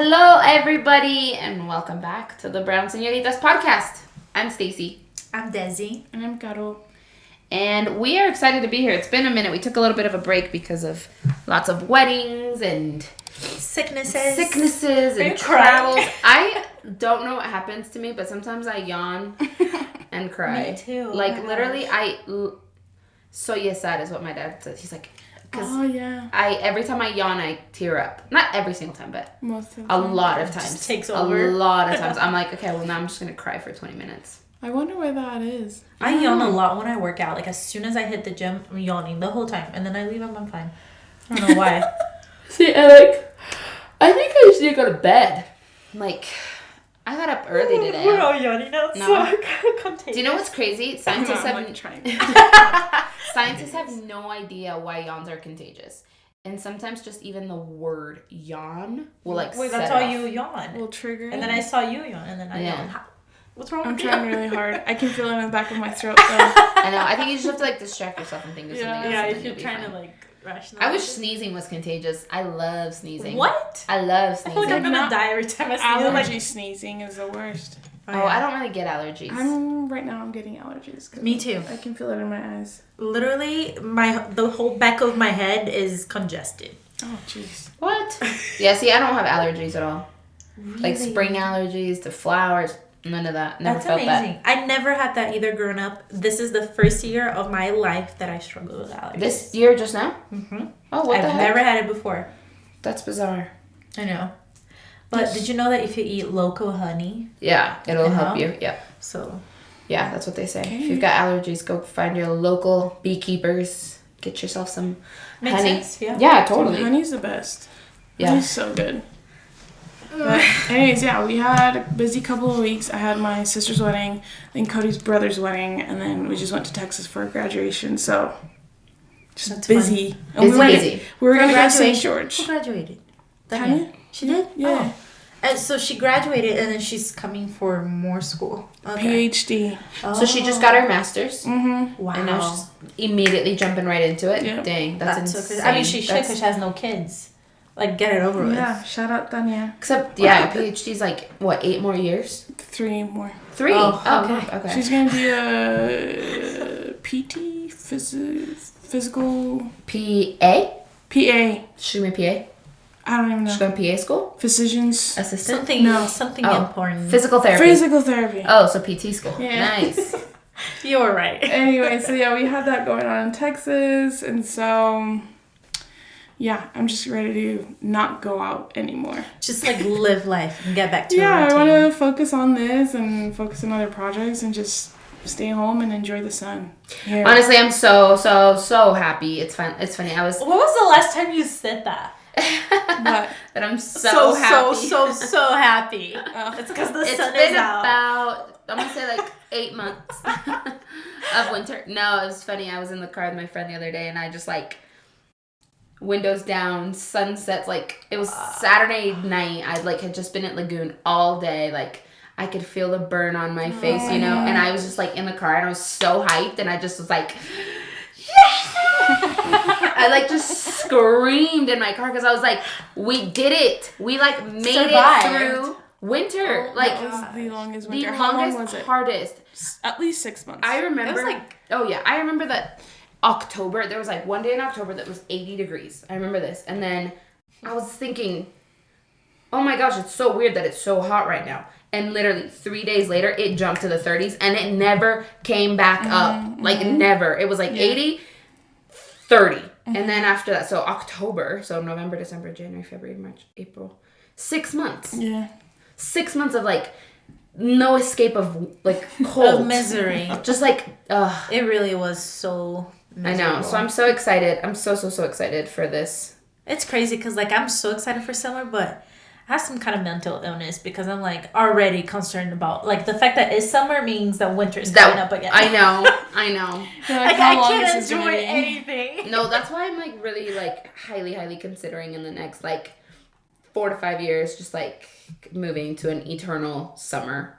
Hello, everybody, and welcome back to the Brown Señoritas podcast. I'm Stacy. I'm Desi. And I'm Caro. And we are excited to be here. It's been a minute. We took a little bit of a break because of lots of weddings and sicknesses and travels. I don't know what happens to me, but sometimes I yawn and cry. Me too. Like, literally, soy sad is what my dad says. He's like, every time I yawn, I tear up. Not every single time, but most of the a time. lot of times. Just takes over. A lot of times. I'm like, okay, well, now I'm just going to cry for 20 minutes. I wonder why that is. I yawn a lot when I work out. Like, as soon as I hit the gym, I'm yawning the whole time. And then I leave and I'm fine. I don't know why. See, I think I just need to go to bed. Like, I got up early today. We're all yawning now. No. Contagious. Do you know what's crazy? Scientists have no idea why yawns are contagious. And sometimes just even the word yawn will Wait, set that's it how off. you yawn. Will trigger. And then I saw you yawn, and then I yawn. What's wrong I'm with you? trying really hard. I can feel it in the back of my throat, though. I know. I think you just have to, like, distract yourself and think of something else. Yeah, and if then you're you'll be trying fine. to, like, rationalize. I wish sneezing was contagious. I love sneezing. What? I love I sneezing. feel like I'm gonna die every time I sneeze. Allergy sneezing is the worst. Oh, I don't really get allergies. Right now I'm getting allergies. Me too. I can feel it in my eyes. Literally, the whole back of my head is congested. Oh, jeez. What? Yeah, see, I don't have allergies at all. Really? Like spring allergies to flowers, none of that. Never felt amazing. I never had that either growing up. This is the first year of my life that I struggled with allergies. This year just now? Mm-hmm. Oh, what the I've heck? never had it before. That's bizarre. I know. But did you know that if you eat local honey, Yeah, it'll can help help? you. Yeah. so Yeah, that's what they say. Okay. If you've got allergies, go find your local beekeepers. Get yourself some makes honey. sense, yeah. Yeah, totally. Honey's the best. Yeah. Honey's so good. But anyways, yeah, we had a busy couple of weeks. I had my sister's wedding, then Cody's brother's wedding, and then we just went to Texas for a graduation. So just That's busy. fun. And Busy. we were For gonna go to St. graduation? George. Who graduated? Tanya? She did? Yeah. Oh. And so she graduated and then she's coming for more school. Okay. PhD. So she just got her master's. Mm-hmm. Wow. And now she's immediately jumping right into it. Yeah. Dang, that's so insane. crazy. I mean, she should because she has no kids. Like, get it over Yeah, with. shout out Tanya. Except, yeah, PhD's like, what, 8 more years? 3 more. 3? Oh, okay. She's gonna be a PT, physical PA? PA. She's going to be PA? I don't even She's know. going to PA school? Physicians. Assistant? Something Oh. important. Physical therapy. Physical therapy. Oh, so PT school. Yeah. Nice. You were right. Anyway, so yeah, we had that going on in Texas, and so yeah, I'm just ready to not go out anymore. Just like live life and get back to Yeah, a I routine. want to focus on this and focus on other projects and just stay home and enjoy the sun. Yeah. Honestly, I'm so happy. It's fun. It's funny. I was When was the last time you said that? But that I'm so happy. So happy. It's because the It's sun been is out. about, I'm gonna say like 8 months of winter. No, it was funny. I was in the car with my friend the other day, and I just like windows down, sunsets. Like it was Saturday night. I like had just been at Lagoon all day. Like I could feel the burn on my face, you know. And I was just like in the car, and I was so hyped, and I just was like, I like just screamed in my car because I was like, we did it. We like made Survived. it through winter. like that was the longest the winter. How long longest, was it? hardest. At least 6 months. I remember. It was like- I remember that October. There was like one day in October that was 80 degrees. I remember this, and then I was thinking, oh my gosh, it's so weird that it's so hot right now. And literally 3 days later, it jumped to the 30s, and it never came back up. Like never. It was like 80, 30, and then after that, so October, so November, December, January, February, March, April, 6 months. Yeah. 6 months of like no escape of like cold Of misery. Just like It really was so miserable. I know. So I'm so excited. I'm so excited for this. It's crazy because like I'm so excited for summer, but I have some kind of mental illness because I'm like already concerned about like the fact that it's summer means that winter is coming up again. I know. You're Like how I long can't this is gonna enjoy be? anything. No, that's why I'm like really like highly considering in the next like 4 to 5 years just like moving to an eternal summer.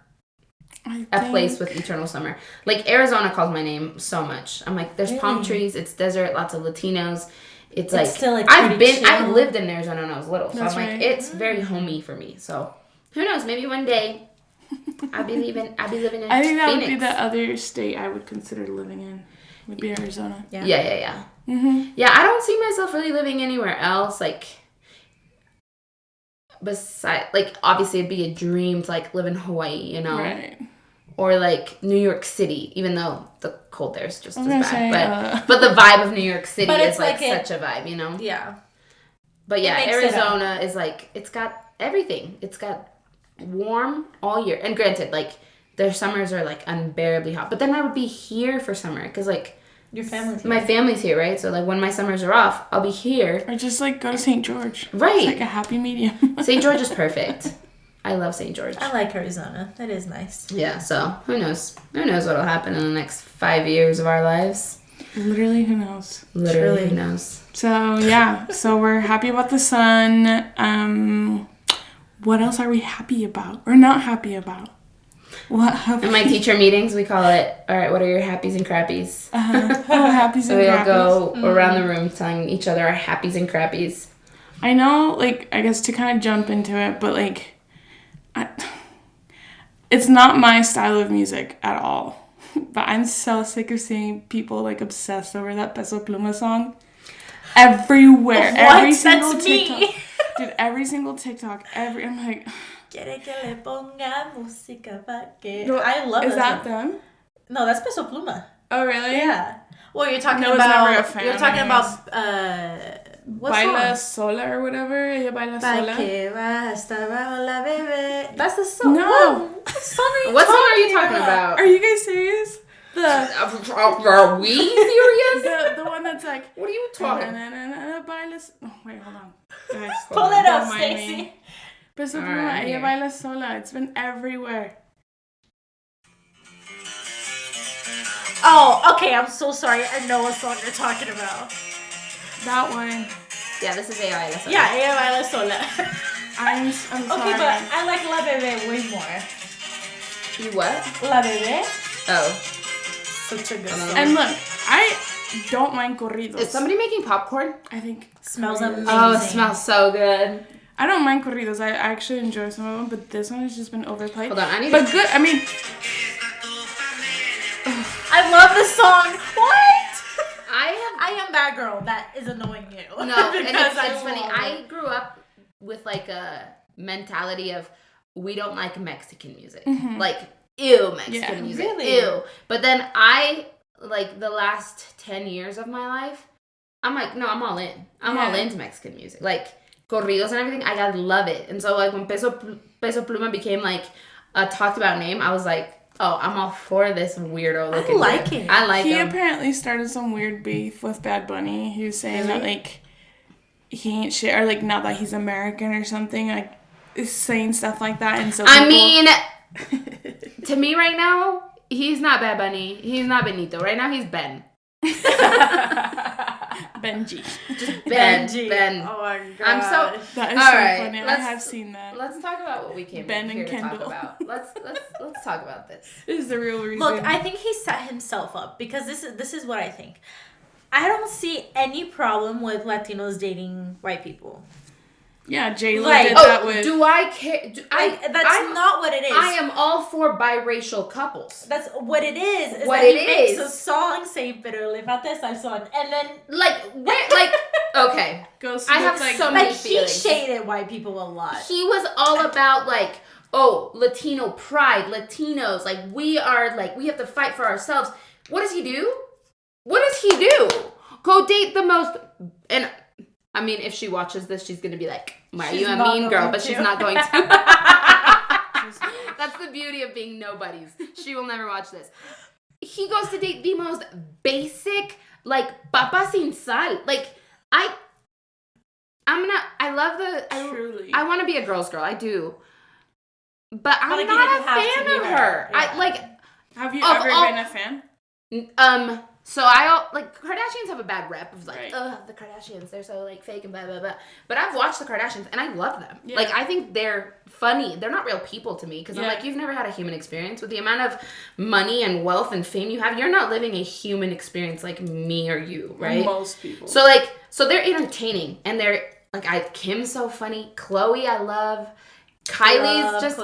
A place with eternal summer. Like Arizona calls my name so much. I'm like, there's palm trees, it's desert, lots of Latinos. it's like still, like, I've chill. lived in Arizona when I was little, so That's I'm like right. it's very homey for me. So who knows? Maybe one day I'll be living in I think that Phoenix. would be the other state I would consider living in. Would be Arizona. Yeah. Mm-hmm. Yeah, I don't see myself really living anywhere else. Like, beside, like, obviously it'd be a dream to, like, live in Hawaii, you know? Right. Or, like, New York City, even though the cold there is just as bad. Say, but the vibe of New York City But is, it's like, like such a vibe, you know? Yeah. But, yeah, It makes it up. Arizona is, like, it's got everything. It's got warm all year. And granted, like, their summers are, like, unbearably hot. But then I would be here for summer because, like, Your family's here. my family's here, right? So, like, when my summers are off, I'll be here. or just like go to St. George. Right. It's like a happy medium. St. George is perfect. I love St. George. I like Arizona. That is nice. Yeah, so who knows? Who knows what'll happen in the next 5 years of our lives? Literally, who knows? Literally, Truly. who knows? So yeah, so we're happy about the sun. What else are we happy about or not happy about? What have In my teacher meetings, we call it, all right, what are your happies and crappies? happies So and we all crappies. go around the room telling each other our happies and crappies. I know, like, I guess to kind of jump into it, but like, it's not my style of music at all. But I'm so sick of seeing people like obsessed over that Peso Pluma song everywhere. Every single That's TikTok. me. Dude, every single TikTok, I'm like, Quiere que le ponga música pa' que... No, I love is that that song. them? No, that's Peso Pluma. Oh, really? Yeah. Well, you're talking No, I was about... never a fan, You're talking anyways. about... what Baila song? sola or whatever. Ella baila Pa' sola. que va a estar bajo la bebé. That's the song. No. What song are you What song are talking you talking about? Are you guys serious? Are we serious? The one that's like, What are you talking? Oh, wait, hold on. Guys, Pull it don't up, mind me. Stacy. Peso All Pluma, right, ella here. baila sola. It's been everywhere. Oh, okay. I'm so sorry. I know what song you're talking about. That one. Yeah, this is AI. That's Yeah, ella baila sola. I'm sorry. Okay, but I like La Bebé way more. You what? La Bebé? Oh. Such a good Uh-huh. song. And look, I don't mind corridos. Is somebody making popcorn? I think Smells corridos. amazing. Oh, it smells so good. I don't mind corridos. I actually enjoy some of them, but this one has just been overplayed. Hold on, I need But to... good. I mean, I love this song. What? I I am that girl that is annoying you. have... No, and because it's funny. love I it. grew up with, like, a mentality of we don't like Mexican music. Like, ew, Mexican Yeah, music. really? Ew. But then like, the last 10 years of my life, I'm like, no, I'm all in. I'm all Yeah. into Mexican music. Like, corridos and everything, I gotta love it. And so, like, when Peso Pluma became, like, a talked about name, I was like, oh, I'm all for this weirdo looking like dude. it. I like he him. apparently started some weird beef with Bad Bunny. He was saying that, Really? like, he ain't shit, or, like, not that he's American or something. Like, is saying stuff like that. And so I people- mean, to me right now, he's not Bad Bunny. He's not Benito. Right now, he's Ben. Benji. Benji. Ben. Oh my god. I'm so... That is All so right, funny. I let's- have seen that. Let's talk about what we came Ben here and to talk Kendall. about. Let's talk about this. This is the real reason. Look, I think he set himself up because this is what I think. I don't see any problem with Latinos dating white people. yeah, J-Lo Like- did Oh, that with... do I care? That's not what it is. I am all for biracial couples. That's what it is. What that it he makes is. a song saying "Pero levante salsón," and then Like, where, like, okay. Goes I have with, like, so many like he feelings. shaded white people a lot. He was all about, like, oh, Latino pride, Latinos, like, we have to fight for ourselves. What does he do? What does he do? Go date the most, and, I mean, if she watches this, she's gonna be like, why are She's you a not mean girl? going But she's to. not going to. That's the beauty of being nobodies. She will never watch this. He goes to date the most basic, like, papa sin sal. Like, I Truly. I want to be a girl's girl. I do. But I'm like, you not didn't a have to fan be of her. her. Yeah. I, like, Have you of ever all- been a fan? so Kardashians have a bad rep of, like, Right. ugh, the Kardashians, they're so, like, fake and blah, blah, blah. But I've watched the Kardashians, and I love them. Yeah. Like, I think they're funny. They're not real people to me because I'm like, you've never had a human experience. With the amount of money and wealth and fame you have, you're not living a human experience like me or you, right? Most people. So they're entertaining and they're like, Kim's so funny. Chloe, I love. Kylie's just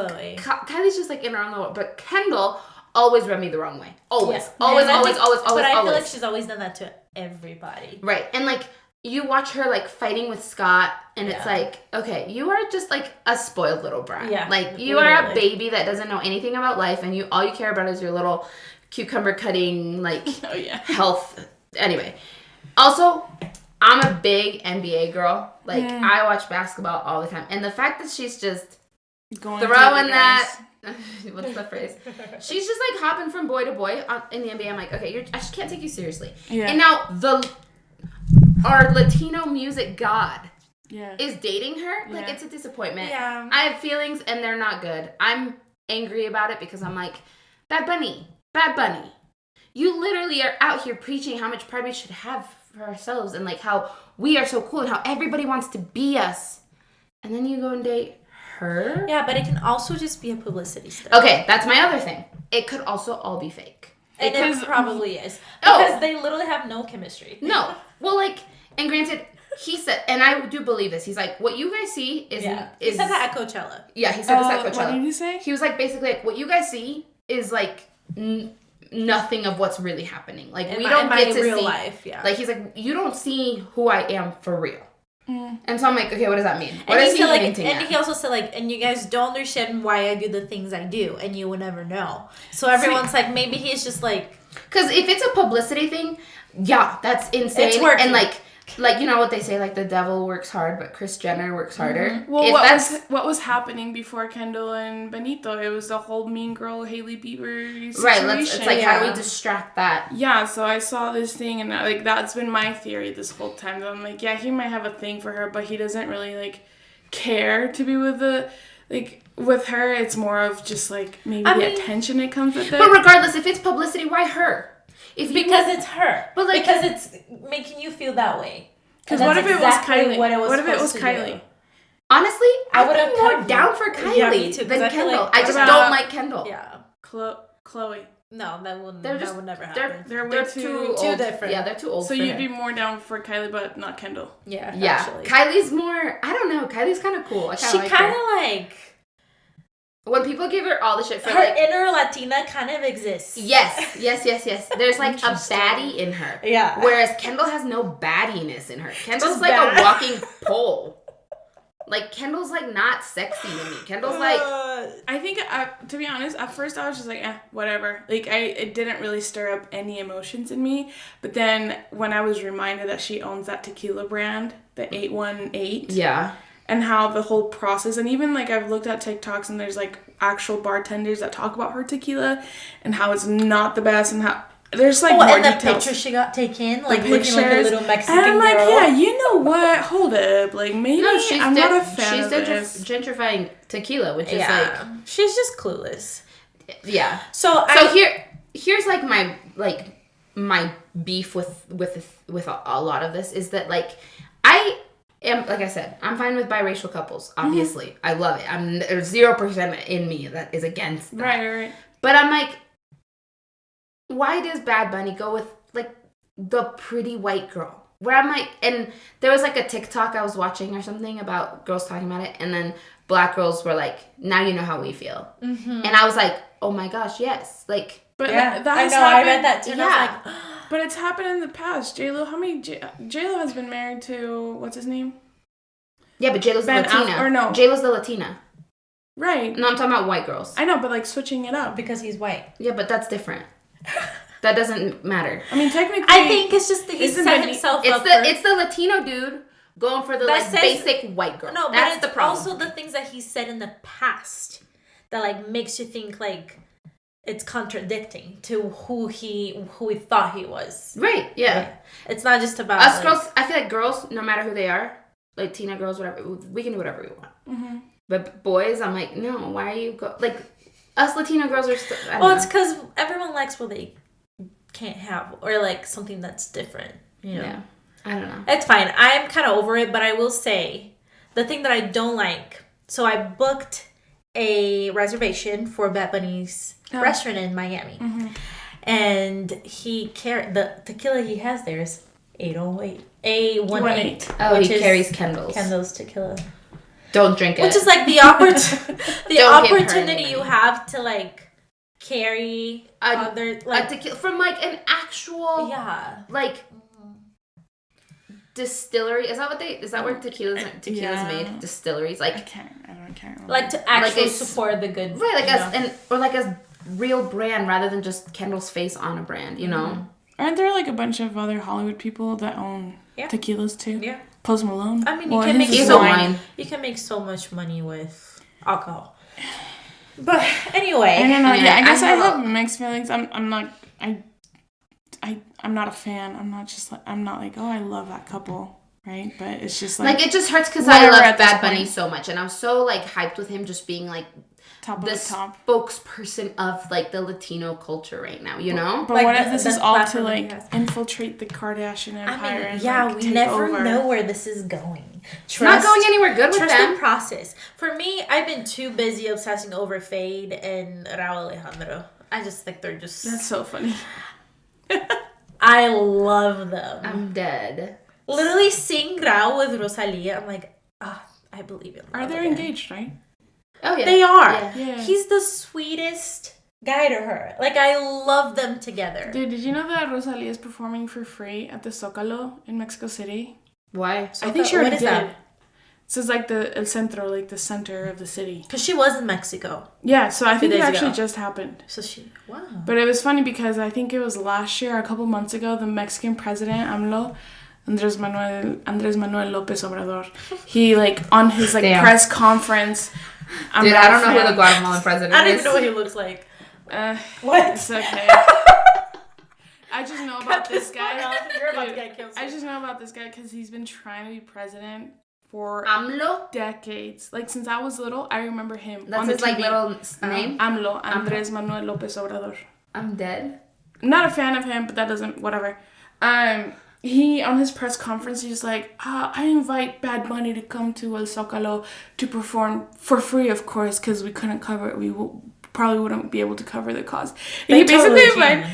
like in her own little, but Kendall always rubbed me the wrong way. Always. Always. But I feel like she's always done that to everybody. Right. And like, you watch her like fighting with Scott and it's like, okay, you are just like a spoiled little brat. Yeah. Like you are a baby that doesn't know anything about life and all you care about is your little cucumber cutting like health. Anyway. Also, I'm a big NBA girl. Like I watch basketball all the time. And the fact that she's just throwing that what's the phrase? She's just like hopping from boy to boy in the NBA. I'm like, okay, I just can't take you seriously. Yeah. And now our Latino music god is dating her. Like, it's a disappointment. Yeah. I have feelings, and they're not good. I'm angry about it because I'm like, Bad Bunny. You literally are out here preaching how much pride we should have for ourselves and, like, how we are so cool and how everybody wants to be us. And then you go and date her? Yeah, but it can also just be a publicity stunt. Okay, that's my other thing. It could also all be fake. And it probably is. Because they literally have no chemistry. No. Well, like, and granted, he said, and I do believe this, he's like, what you guys see is... He said that at Coachella. Yeah, he said this at Coachella. What did he say? He was like, basically, like, what you guys see is, like, nothing of what's really happening. Like, we don't get to real see... life, yeah. Like, he's like, you don't see who I am for real. And so I'm like, okay, what does that mean? What and is he hinting at? And he also said, like, and you guys don't understand why I do the things I do, and you will never know. So everyone's like, maybe he's just like... Because if it's a publicity thing, yeah, that's insane. It's working. And like you know what they say, like the devil works hard, but Kris Jenner works harder. Mm-hmm. Well, what was happening before Kendall and Benito? It was the whole Mean Girl Hailey Bieber situation. Right. It's like, how do we distract that? Yeah. So I saw this thing, and like that's been my theory this whole time. That I'm like, yeah, he might have a thing for her, but he doesn't really like care to be with with her. It's more of just like maybe the attention that comes with it. But regardless, if it's publicity, why her? Because it's her. But like, because it's making you feel that way. Because what if it was Kylie? What if it was Kylie? Honestly, I would have more down for Kylie than Kendall. I just don't like Kendall. Yeah. Chloe. No, that would never happen. They're way too different. Yeah, they're too old. So you'd be more down for Kylie, but not Kendall. Yeah. Actually. Kylie's more. I don't know. Kylie's kind of cool. She kind of like. When people give her all the shit for her inner Latina kind of exists. Yes. There's like a baddie in her. Yeah. Whereas Kendall has no baddiness in her. Kendall's like a walking pole. Like, Kendall's like not sexy to me. Kendall's like... I think, to be honest, at first I was just like, whatever. Like, it didn't really stir up any emotions in me. But then when I was reminded that she owns that tequila brand, the 818. Yeah. And how the whole process, and even like I've looked at TikToks and there's like actual bartenders that talk about her tequila and how it's not the best and how there's like more and the details. picture she got taken, like looking like a little Mexican girl. And I'm like, girl. yeah, you know what? Hold up, like maybe I'm not a fan of this. She's gentrifying tequila, which is like she's just clueless. Yeah. So here's like my beef with a lot of this is that like like I said, I'm fine with biracial couples. Obviously, I love it. There's 0% in me that is against that. Right. But I'm like, why does Bad Bunny go with like the pretty white girl? Where I'm like, and there was like a TikTok I was watching or something about girls talking about it, and then black girls were like, "Now you know how we feel," and I was like, "Oh my gosh, yes!" Like, but that has happened. I read that too. And I was like, but it's happened in the past. J-Lo, J-Lo has been married to, what's his name? Yeah, but J-Lo's the Latina. Or no. J-Lo's the Latina. Right. No, I'm talking about white girls. I know, but like switching it up. Because he's white. Yeah, but that's different. That doesn't matter. I mean, technically. I think it's just that he set himself up It's the Latino dude going for the basic white girl. No, that's but the problem. Also the things that he said in the past that like makes you think like it's contradicting to who he thought he was. Right, yeah. It's not just about us girls. I feel like girls, no matter who they are, Latina girls, whatever, we can do whatever we want. Mm-hmm. But boys, I'm like, no, why are you like us Latino girls are still... it's because everyone likes what they can't have or like something that's different, you know? Yeah. I don't know. It's fine. I'm kind of over it, but I will say the thing that I don't like, so I booked a reservation for Bad Bunny's restaurant in Miami. Mm-hmm. And the tequila he has there is 808. A18. Oh, he carries Kendall's. Kendall's tequila. Don't drink it. Which is like the opportunity you have to like carry other like tequila from like an actual like distillery. Is that where tequila's made? Distilleries. Like I can't remember. Like to actually support the good, right? Like a real brand rather than just Kendall's face on a brand. You know. Mm-hmm. Aren't there like a bunch of other Hollywood people that own tequilas too? Yeah. Post Malone. I mean, you can make so much money with alcohol. But anyway, I don't know. Yeah, I guess I have mixed feelings. I'm not a fan. I'm not like, oh, I love that couple, right? But it's just like it just hurts because I love Bad Bunny so much, and I'm so like hyped with him just being like the spokesperson of like the Latino culture right now, you know. But like, what if this is all to like infiltrate the Kardashian empire? We never know where this is going. It's not going anywhere good with them. Trust the process. For me, I've been too busy obsessing over Feid and Rauw Alejandro. I just think they're just... That's so funny. I love them. I'm dead. Literally seeing Rauw with Rosalia, I'm like, I believe in love. Are they engaged, right? Oh, yeah. They are. Yeah. He's the sweetest guy to her. Like, I love them together. Dude, did you know that Rosalia is performing for free at the Zócalo in Mexico City? Why? I think she already did. That? This is like el centro, like the center of the city. Because she was in Mexico. Yeah, so I think it actually just happened. Wow. But it was funny because I think it was last year, a couple months ago, the Mexican president, AMLO, Andrés Manuel López Obrador, he like on his like press conference. Dude, I don't know who the Guatemalan president is. I don't even know what he looks like. What? It's okay. I just know about this guy. I just know about this guy because he's been trying to be president for AMLO decades. Like since I was little, I remember him. That's his like little name. AMLO, Andrés Manuel López Obrador. I'm dead. I'm not a fan of him, but that doesn't whatever. He on his press conference, he's like, I invite Bad Bunny to come to El Zócalo to perform for free, of course, because we couldn't cover it. Probably wouldn't be able to cover the cost. And he basically invited.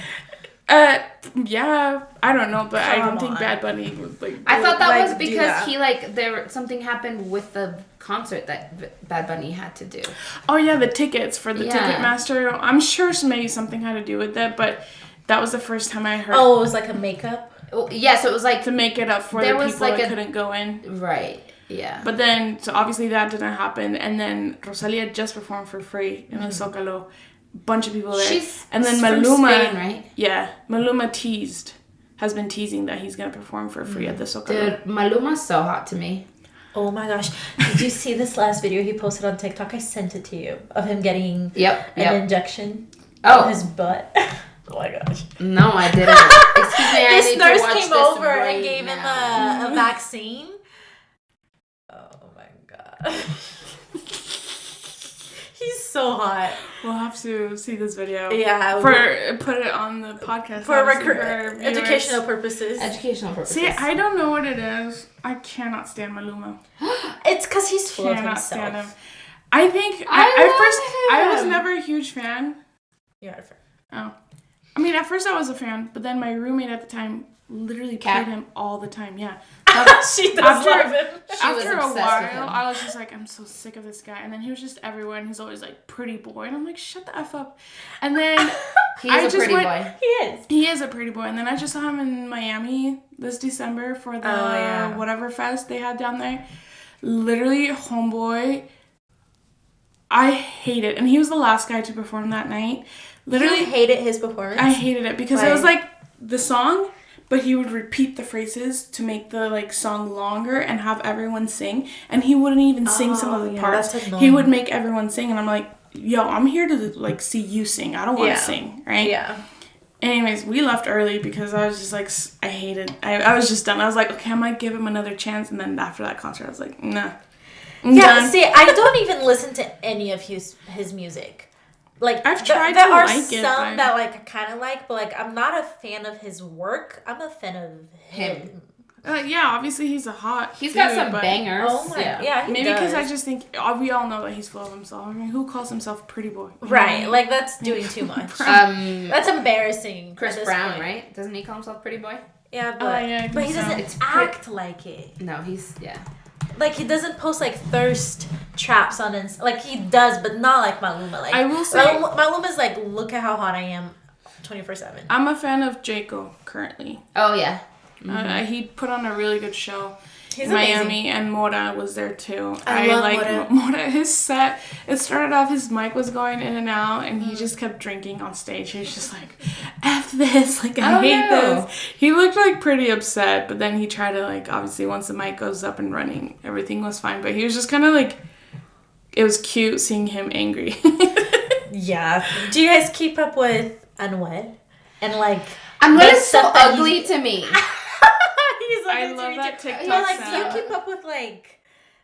Yeah, I don't know, but I don't think Bad Bunny would like. I thought that was because he like something happened with the concert that Bad Bunny had to do. Oh yeah, the tickets for the Ticketmaster. I'm sure maybe something had to do with that, but that was the first time I heard. Oh, it was like a makeup. Yes, it was like to make it up for the people that couldn't go in. Right. Yeah. But then, so obviously that didn't happen, and then Rosalia just performed for free in El Zócalo. Bunch of people there. And then Maluma, Spain, right? Yeah, Maluma has been teasing that he's gonna perform for free at the Zócalo. Dude, Maluma's so hot to me. Oh my gosh! Did you see this last video he posted on TikTok? I sent it to you of him getting an injection in his butt. Oh my gosh. No, I didn't. Excuse me, this nurse came over and gave him a vaccine. Oh my god. He's so hot. We'll have to see this video. Yeah. Put it on the podcast. For educational purposes. See, I don't know what it is. I cannot stand Maluma. It's because he's full of himself. Stand him. I think I was never a huge fan. You're not a fan. Oh. I mean, at first I was a fan, but then my roommate at the time literally played him all the time. Yeah. She does love him. After a while, I was just like, I'm so sick of this guy. And then he was just everywhere, and he's always like, pretty boy. And I'm like, shut the F up. And then He's a pretty boy. He is a pretty boy. And then I just saw him in Miami this December for the whatever fest they had down there. Literally, homeboy, I hate it. And he was the last guy to perform that night. Literally, you hated his performance? I hated it because it was like the song, but he would repeat the phrases to make the like song longer and have everyone sing, and he wouldn't even sing some of the parts. He would make everyone sing, and I'm like, yo, I'm here to like see you sing. I don't want to sing, right? Yeah. Anyways, we left early because I was just like, I hated. I was just done. I was like, okay, I might give him another chance, and then after that concert, I was like, nah. See, I don't even listen to any of his music. Like, I've tried there to are like some that like I kind of like, but like I'm not a fan of his work. I'm a fan of him. Yeah, obviously he's a hot. He's dude, got some but bangers. Oh my, yeah, he maybe does. because I just think we all know that he's full of himself. I mean, who calls himself pretty boy? Right, like that's doing too much. That's embarrassing. Chris at this Brown, point. right? Doesn't he call himself pretty boy? Yeah, but he doesn't act like it. No, he's Like he doesn't post like thirst traps on Insta. Like he does, but not like Maluma. Like I will say, Maluma's like, look at how hot I am, 24/7. I'm a fan of Jaco currently. Oh yeah. Mm-hmm. He put on a really good show. He's in Miami, and Mora was there too. I love Mora. His set, it started off, his mic was going in and out, and he just kept drinking on stage. He was just like, F this, like, I hate this. He looked, like, pretty upset, but then he tried to, like, obviously, once the mic goes up and running, everything was fine. But he was just kind of, like, it was cute seeing him angry. Yeah. Do you guys keep up with Anuel? And, like... Anuel is so ugly to me. I love that TikTok like, sound. do you keep up with, like,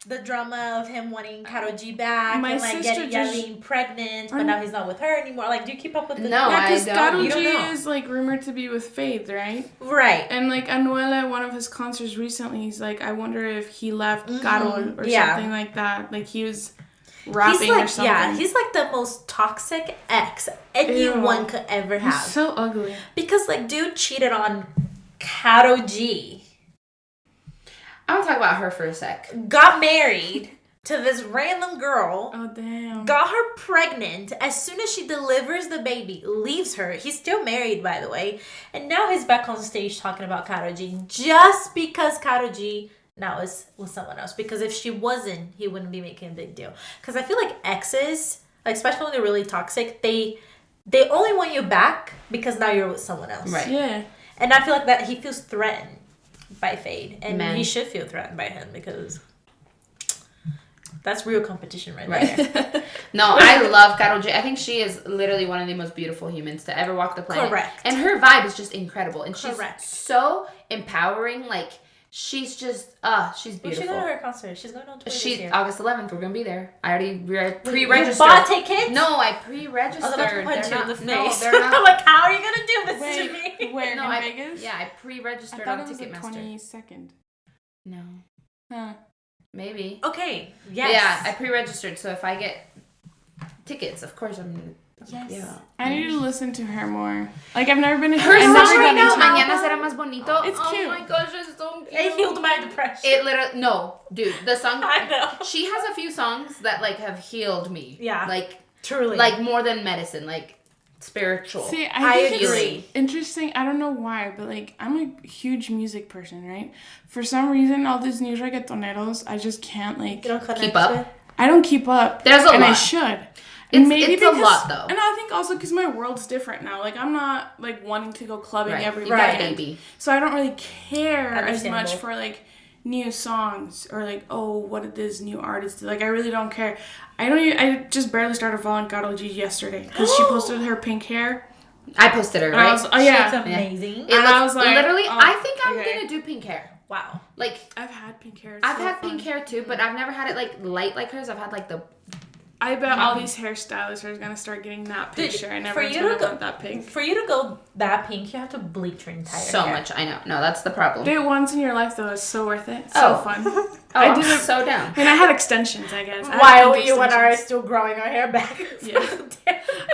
the drama of him wanting Karol G back My and, like, getting pregnant, but now he's not with her anymore? Like, do you keep up with the... No, yeah, because Karol You don't G know. is, like, rumored to be with Feid, right? Right. And, like, Anuel at one of his concerts recently, he's like, I wonder if he left Karol or something like that. Like, he was rapping or something. Yeah, he's, like, the most toxic ex anyone could ever have. He's so ugly. Because, like, dude cheated on Karol G. I want to talk about her for a sec. Got married to this random girl. Oh, damn. Got her pregnant. As soon as she delivers the baby, leaves her. He's still married, by the way. And now he's back on stage talking about Karol G. Just because Karol G now is with someone else. Because if she wasn't, he wouldn't be making a big deal. Because I feel like exes, like especially when they're really toxic, they only want you back because now you're with someone else. Right. Yeah. And I feel like that he feels threatened by Feid. And Man. he should feel threatened by him because that's real competition right there. No, I love Karol G. I think she is literally one of the most beautiful humans to ever walk the planet. Correct. And her vibe is just incredible. And she's Correct. so empowering. Like, she's just, she's beautiful. She's going to her concert. She's going on tour this year. August 11th. We're going to be there. I already pre-registered. You bought tickets? No, I pre-registered. I was about to punch you in the face. No, they're not. I'm like, how are you going to do this to me? Where, No, in Vegas? Yeah, I pre-registered I thought on it was the Ticketmaster. 22nd. No. Huh. Maybe. Okay, yes. Yeah, I pre-registered, so if I get tickets, of course I'm... Yes. Yeah. I need to listen to her more. Like, I've never been... Her I've song never right gotten now, into- Mañana Será Más Bonito. It's cute. Oh my gosh, it's so cute. It healed my depression. It literally... No, dude, the song... I know. She has a few songs that, like, have healed me. Yeah. Like... Truly. Like, more than medicine. Like, spiritual. See, I I think agree. it's interesting. I don't know why, but like I'm a huge music person, right? For some reason, all these new reggaetoneros, I just can't like You don't connect keep up. with? I don't keep up. There's a and lot. I should. It's a lot, though. And I think also because my world's different now. Like I'm not like wanting to go clubbing every You got a weekend. baby. So I don't really care as much Understandable. for like new songs or like, oh, what did this new artist do? Like I really don't care. I just barely started following Karol G yesterday because she posted her pink hair. I posted her, And I right? was, oh yeah. She's amazing. It And I looks- was like, literally, oh, I think I'm okay. gonna do pink hair. Wow. Like, I've had pink hair. I've had pink hair too, but I've never had it like light like hers. I've had like the... I bet all these hairstylists are gonna start getting that Dude, picture. I never for you to want go- that pink. For you to go that pink, you have to bleach your entire So hair. much, I know. No, that's the problem. Do it once in your life though. It's so worth it. It's so Oh. fun. Oh, I I'm did it. so down. And I had extensions, I guess. I had While pink you and I are extensions. still growing our hair back. Yeah.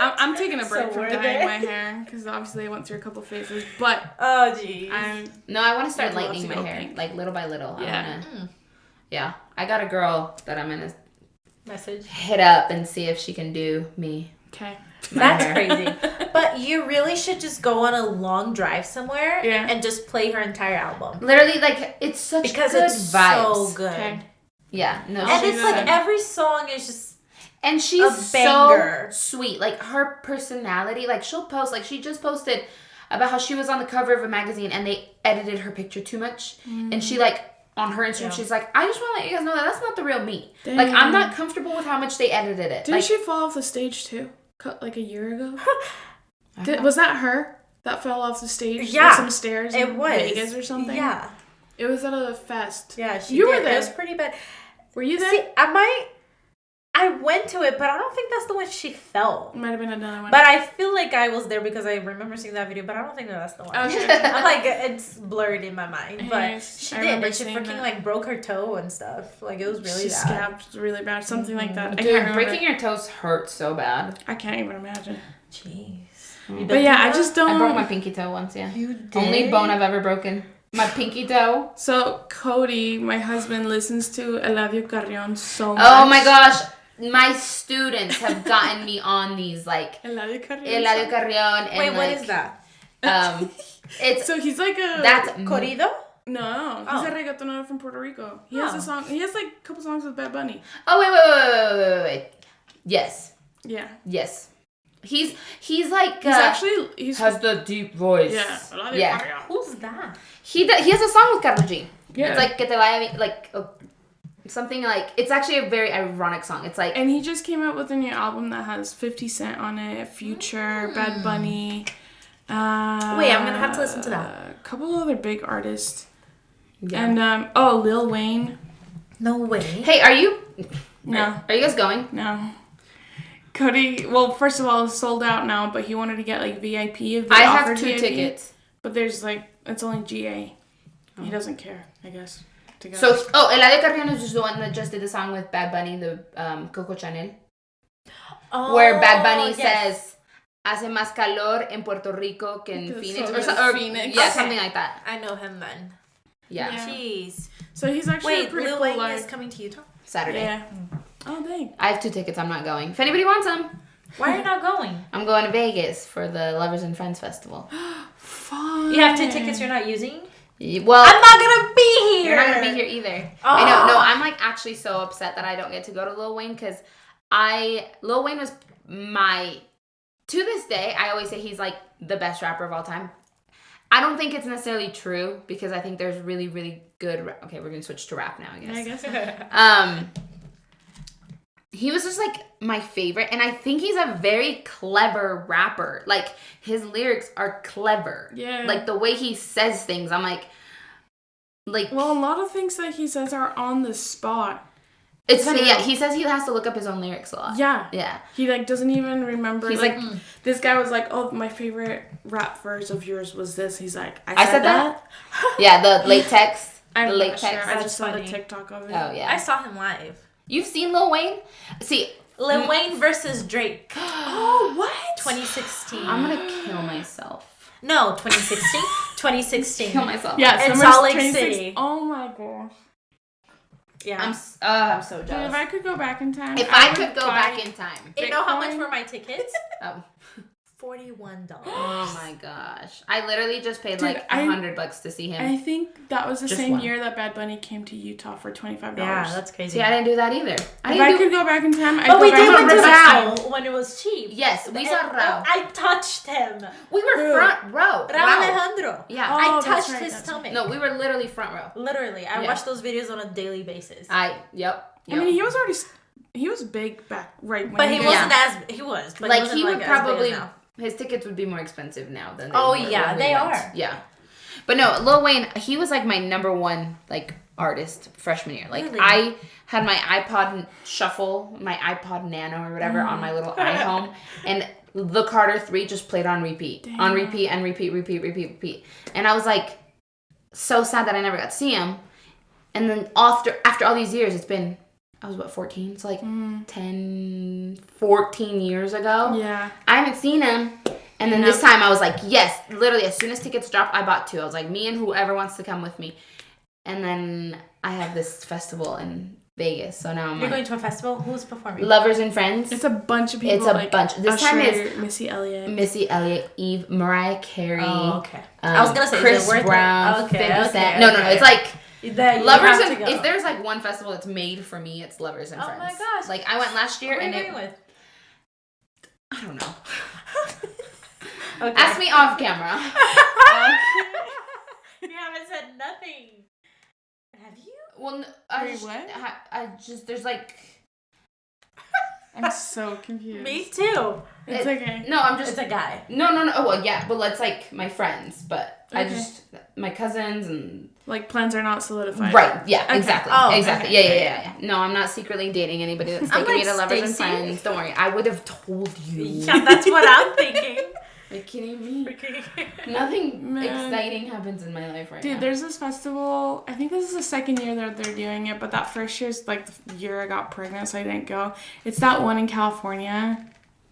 I'm taking a break So from worth dyeing it. my hair because obviously I went through a couple phases. But Oh, jeez. I'm No, I want to start I'd love lightening to my go hair, pink. like little by little. Yeah. Yeah. I got a girl that I'm gonna Message. hit up and see if she can do me. okay. My That's hair. crazy. But you really should just go on a long drive somewhere Yeah. and just play her entire album. Literally, like it's such Because good it's vibes. so good. Okay. Yeah. No. And do it's that. like every song is just And she's a banger. so sweet. Like her personality, like she'll post, like she just posted about how she was on the cover of a magazine and they edited her picture too much. And she like on her Instagram, she's like, I just want to let you guys know that that's not the real me. Like I'm not comfortable with how much they edited it. Didn't Like, she fall off the stage too? Like a year ago? Was that her that fell off the stage? Yeah. Like some stairs it in was Vegas or something? Yeah. It was at a fest. Yeah, she You did. were there. It was pretty bad. Were you there? See, I might I went to it, but I don't think that's the one she felt. Might have been another one. But I feel like I was there because I remember seeing that video, but I don't think that's the one. Okay. I'm like, it's blurred in my mind. But Yes, she I did, remember and she seeing freaking that. like broke her toe and stuff. Like it was really she bad. scabbed really bad, something like that. I Dude, can't remember. breaking your toes hurts so bad. I can't even imagine. Jeez. But yeah, I just don't. I broke my pinky toe once, yeah. You did? Only bone I've ever broken. My pinky toe. So Cody, my husband, listens to Eladio Carrion so much. Oh my gosh. My students have gotten me on these, like, Eladio Carrion. Eladio Carrion. And Wait, like, what is that? It's, So he's like a. that's, Corrido? No, he's a reggaetonero from Puerto Rico. He has a song. He has like a couple songs with Bad Bunny. oh, wait. Yes. Yeah. Yes. He's like, He's actually has the deep voice. yeah. Eladio Yeah. Carrion. Who's that? He has a song with Karol G. Yeah. It's like, que te vaya bien, like, something like, it's actually a very ironic song. It's like, And he just came out with a new album that has 50 Cent on it, Future, Bad Bunny. Wait, I'm gonna have to listen to that. A couple other big artists. yeah. And Lil Wayne. No way. Hey, are you No. Are you guys going? No. Cody, well, first of all, it's sold out now, but he wanted to get like VIP if they I have offered 2 VIP, tickets. But there's like, it's only GA. He doesn't care, I guess. To go. So, Eladio Carrion is just the one that just did the song with Bad Bunny, the Coco Chanel, where Bad Bunny says, "Hace más calor en Puerto Rico que en Phoenix," or Phoenix. yeah, Okay. something like that. I know him then. Yeah, Yeah. Jeez. So he's actually a Wait, pretty Lil cool Wayne like, is coming to Utah? Saturday. Yeah. Oh, dang. I have 2 tickets. I'm not going. If anybody wants them, Why are you not going? I'm going to Vegas for the Lovers and Friends Festival. Fun. You have 2 tickets you're not using? Well, I'm not gonna be here! you're not gonna be here either. Oh. I know. No, I'm like actually so upset that I don't get to go to Lil Wayne because Lil Wayne was to this day, I always say he's like the best rapper of all time. I don't think it's necessarily true because I think there's really, really good. Okay, we're gonna switch to rap now, I guess. I guess. He was just like my favorite, and I think he's a very clever rapper. Like his lyrics are clever. Yeah. Like the way he says things, I'm like. Well, a lot of things that he says are on the spot. It's funny, So- yeah. He says he has to look up his own lyrics a lot. Yeah. Yeah. He like doesn't even remember. He's like this guy was like, "Oh, my favorite rap verse of yours was this." He's like, I said that? Yeah, the latex. I'm the not latex. sure. I That's just saw the funny. TikTok of it. Oh, yeah. I saw him live. You've seen Lil Wayne? See, Lil Wayne versus Drake. Oh, what? 2016. I'm gonna kill myself. No, 2016. 2016. Kill myself. Yeah, In summer Salt Lake 26 City. Oh my gosh. Yeah. I'm so Dude, jealous. if I could go back in time, If I would could go buy- back in time. you know how Bitcoin? much were my tickets? Oh. $41. Oh my gosh. I literally just paid Dude, like $100 to see him. I think that was the Just same one. year that Bad Bunny came to Utah for $25. Yeah, that's crazy. See, I didn't do that either. If I could go back in time, I'd But go we back did went to Rauw. Rauw when it was cheap. Yes, we saw And Rauw. I touched him. We were Who? front row. Rauw Alejandro. Yeah. Oh, I that's touched right, his that's stomach. No, we were literally front row. Literally. I Yeah. watch those videos on a daily basis. Yep. I mean, he was big back right when But he did. wasn't as he was. But Like, wasn't he would as big probably, as now. his tickets would be more expensive now than they Oh, were yeah, when we they went. are. Yeah. But no, Lil Wayne, he was like my number one, like, artist freshman year. Like, Really? I had my iPod Shuffle, my iPod Nano or whatever on my little iHome, and the Carter 3 just played on repeat. Damn. On repeat and repeat. And I was like, so sad that I never got to see him. And then after all these years, it's been, I was, 14? So like 10, 14 years ago. Yeah. I haven't seen him. And then this time I was like, yes, literally as soon as tickets dropped, I bought 2. I was like, me and whoever wants to come with me. And then I have this festival in Vegas. So now I'm You're like, going to a festival? Who's performing? Lovers and Friends. It's a bunch of people. It's a like bunch. This time Usher, it's Missy Elliott. Missy Elliott, Eve, Mariah Carey. Oh, okay. I was gonna say, is Chris it worth it? Brown, Okay, 50 okay, Cent. No, okay. it's like That you Lovers have and to go. if there's like one festival that's made for me, it's Lovers and Oh Friends. my gosh. Like I went last year Who are and you it, going with? I don't know. Okay. Ask me off camera. You haven't said nothing. Have you? Well, Wait, what? I just there's like I'm so confused. Me too. It's okay. No, I'm just... It's a guy. No. Oh, well, yeah. But it's like my friends. But Okay. I just... My cousins and... Like, plans are not solidified. Right. Yeah, Okay. exactly. Oh, exactly. okay. Yeah. No, I'm not secretly dating anybody that's I'm taking me like, to Lovers and Stacey. Friends. Don't worry. I would have told you. Yeah, that's what I'm thinking. Are you kidding me? Nothing exciting happens in my life right now. Dude, there's this festival. I think this is the second year that they're doing it, but that first year's like the year I got pregnant, so I didn't go. It's that one in California.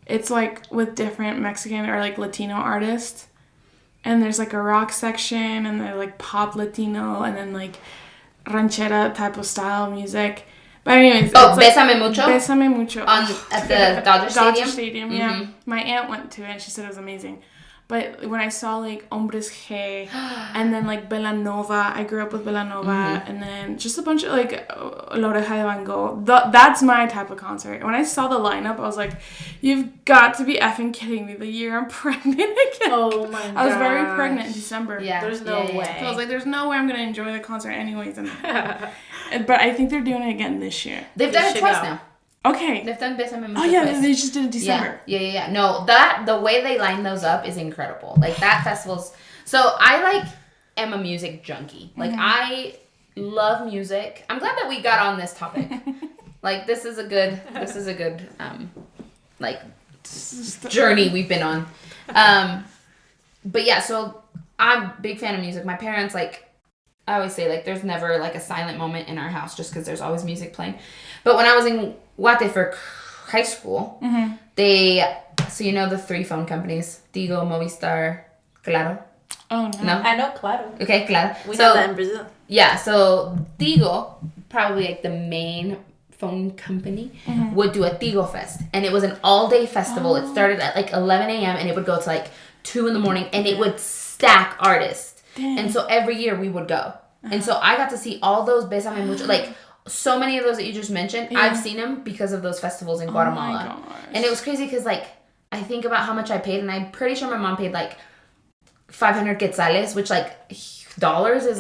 It's like with different Mexican or like Latino artists. And there's like a rock section, and they're like pop Latino, and then like ranchera type of style music. But anyways, Oh, it's Bésame Mucho? Bésame Mucho. At the Dodger Stadium? Yeah. My aunt went to it, and she said it was amazing. But when I saw like Hombres G, and then like Belanova, I grew up with Belanova, and then just a bunch of like La Oreja de Van Gogh. That's my type of concert. When I saw the lineup, I was like, you've got to be effing kidding me. The year I'm pregnant again. Oh my god. I was very pregnant in December. Yeah. There's no way. So I was like, there's no way I'm going to enjoy the concert anyways. But I think they're doing it again this year. They've You done it should twice go. now. Okay. They've done Bésame Mucho Oh, yeah, twice. they just did it December. Yeah. No, the way they line those up is incredible. Like, that festival's... So, I, am a music junkie. Like, I love music. I'm glad that we got on this topic. Like, this is a good, journey we've been on. But, yeah, so, I'm a big fan of music. My parents, I always say, there's never, a silent moment in our house just because there's always music playing. But when I was in Guate for high school, so you know the 3 phone companies, Tigo, Movistar, Claro? Oh, no. No? I know Claro. Okay, Claro. We know that in Brazil. Yeah, so Tigo, probably the main phone company, would do a Tigo Fest. And it was an all-day festival. It started at 11 a.m. and it would go to 2 in the morning, and it would stack artists. Dang. And so every year we would go. And so I got to see all those Bésame Mucho, so many of those that you just mentioned, I've seen them because of those festivals in Guatemala. Oh my gosh. And it was crazy because, I think about how much I paid, and I'm pretty sure my mom paid, 500 quetzales, which, dollars is,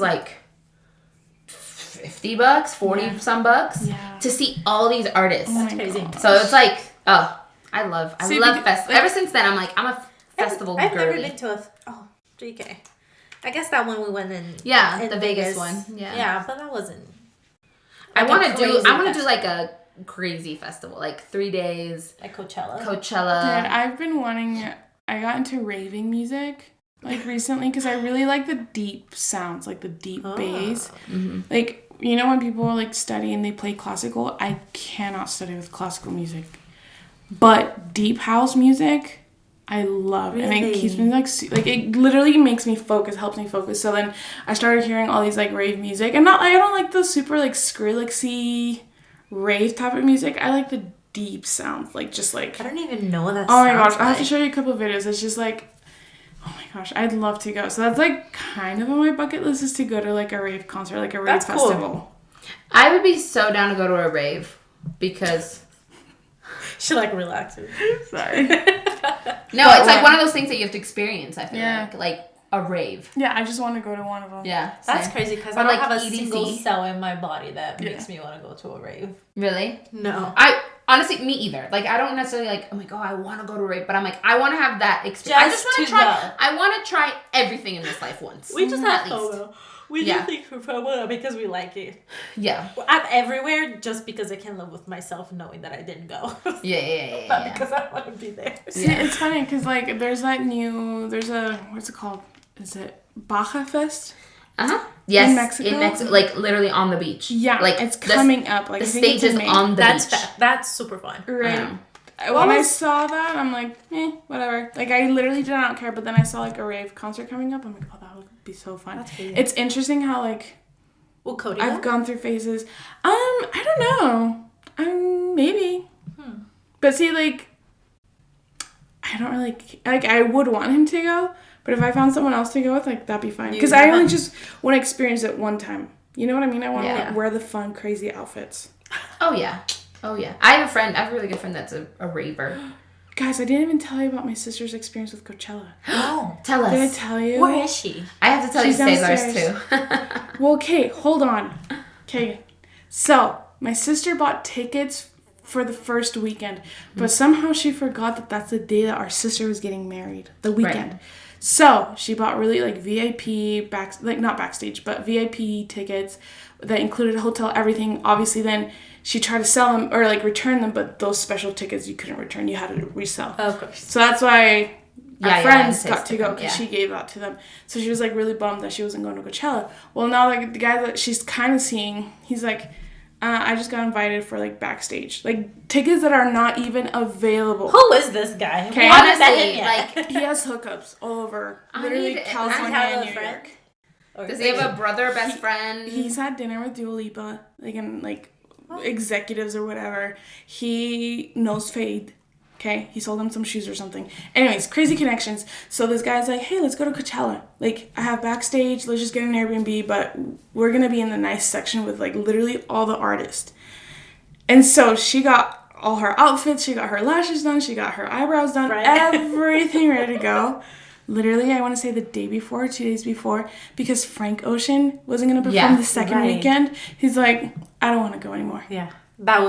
$50, 40 some bucks, to see all these artists. Oh my That's crazy. gosh. So it's I love festivals. because, Ever since then, I'm a festival I've never girly. been to JK. I guess that one we went in. Yeah, in the Vegas one. Yeah. Yeah, but that wasn't. I want to do festival. a crazy festival, 3 days, Like Coachella. Coachella. Dude, I've been wanting... I got into raving music, recently, because I really like the deep sounds, the deep bass. You know when people, study and they play classical? I cannot study with classical music. But deep house music... I love it. And it keeps me it literally makes me focus, helps me focus. So then I started hearing all these rave music, and I don't like the super Skrillexy rave type of music. I like the deep sounds, I don't even know what that oh my sounds gosh, I have to show you a couple of videos. It's just oh my gosh, I'd love to go. So that's kind of on my bucket list, is to go to a rave concert, a rave That's cool. festival. I would be so down to go to a rave because She relaxes. Sorry. no, it's one of those things that you have to experience. I feel like a rave. Yeah, I just want to go to one of them. Yeah, That's same. crazy because Or I don't have a EDC. single cell in my body that makes me want to go to a rave. Really? No. I honestly, me either. I don't necessarily oh my god, I want to go to a rave, but I'm I want to have that experience. I just want to to try. go. I want to try everything in this life once. We just at have least. FOMO. We do think for FOMO because we like it. Yeah. I'm everywhere just because I can live with myself knowing that I didn't go. Yeah. Not because I want to be there. See, it's funny because there's what's it called? Is it Baja Fest? Yes. In Mexico? Literally on the beach. Yeah, it's coming up. The stage is on the beach. That's super fun. Right. When I saw that, I'm whatever. I literally did not care, but then I saw a rave concert coming up. I'm oh, that would be so fun. That's crazy. It's interesting how Well, Cody, I've gone through phases. I don't know. Maybe. But see, I don't really I would want him to go, but if I found someone else to go with, that'd be fine. Because I only just want to experience it one time. You know what I mean? I want to wear the fun, crazy outfits. Oh yeah. I have a really good friend that's a raver. Guys, I didn't even tell you about my sister's experience with Coachella. Oh, Tell us. Did I tell you? where is she? I have to tell She's you Cesar's downstairs. too. Well, okay, hold on. Okay, so my sister bought tickets for the first weekend. But somehow she forgot that that's the day that our sister was getting married. The weekend. Right. So she bought really like VIP not backstage, but VIP tickets that included hotel, everything. Obviously, then she tried to sell them or like return them, but those special tickets you couldn't return. You had to resell. Of course. So that's why our friends got to go because she gave that to them. So she was like really bummed that she wasn't going to Coachella. Well, now like the guy that she's kind of seeing, he's like, I just got invited for like backstage, like tickets that are not even available. Who is this guy? Okay, honestly, like he has hookups all over, literally California and New York. Does he have a brother, best friend? He's had dinner with Dua Lipa, like and like executives or whatever. He knows Feid. Okay, he sold him some shoes or something. Anyways, crazy connections. So this guy's like, hey, let's go to Coachella. Like, I have backstage. Let's just get an Airbnb, but we're going to be in the nice section with, like, literally all the artists. And so she got all her outfits. She got her lashes done. She got her eyebrows done. Right. Everything ready to go. Literally, I want to say the day before, 2 days before, because Frank Ocean wasn't going to perform the second weekend. He's like, I don't want to go anymore. Yeah. I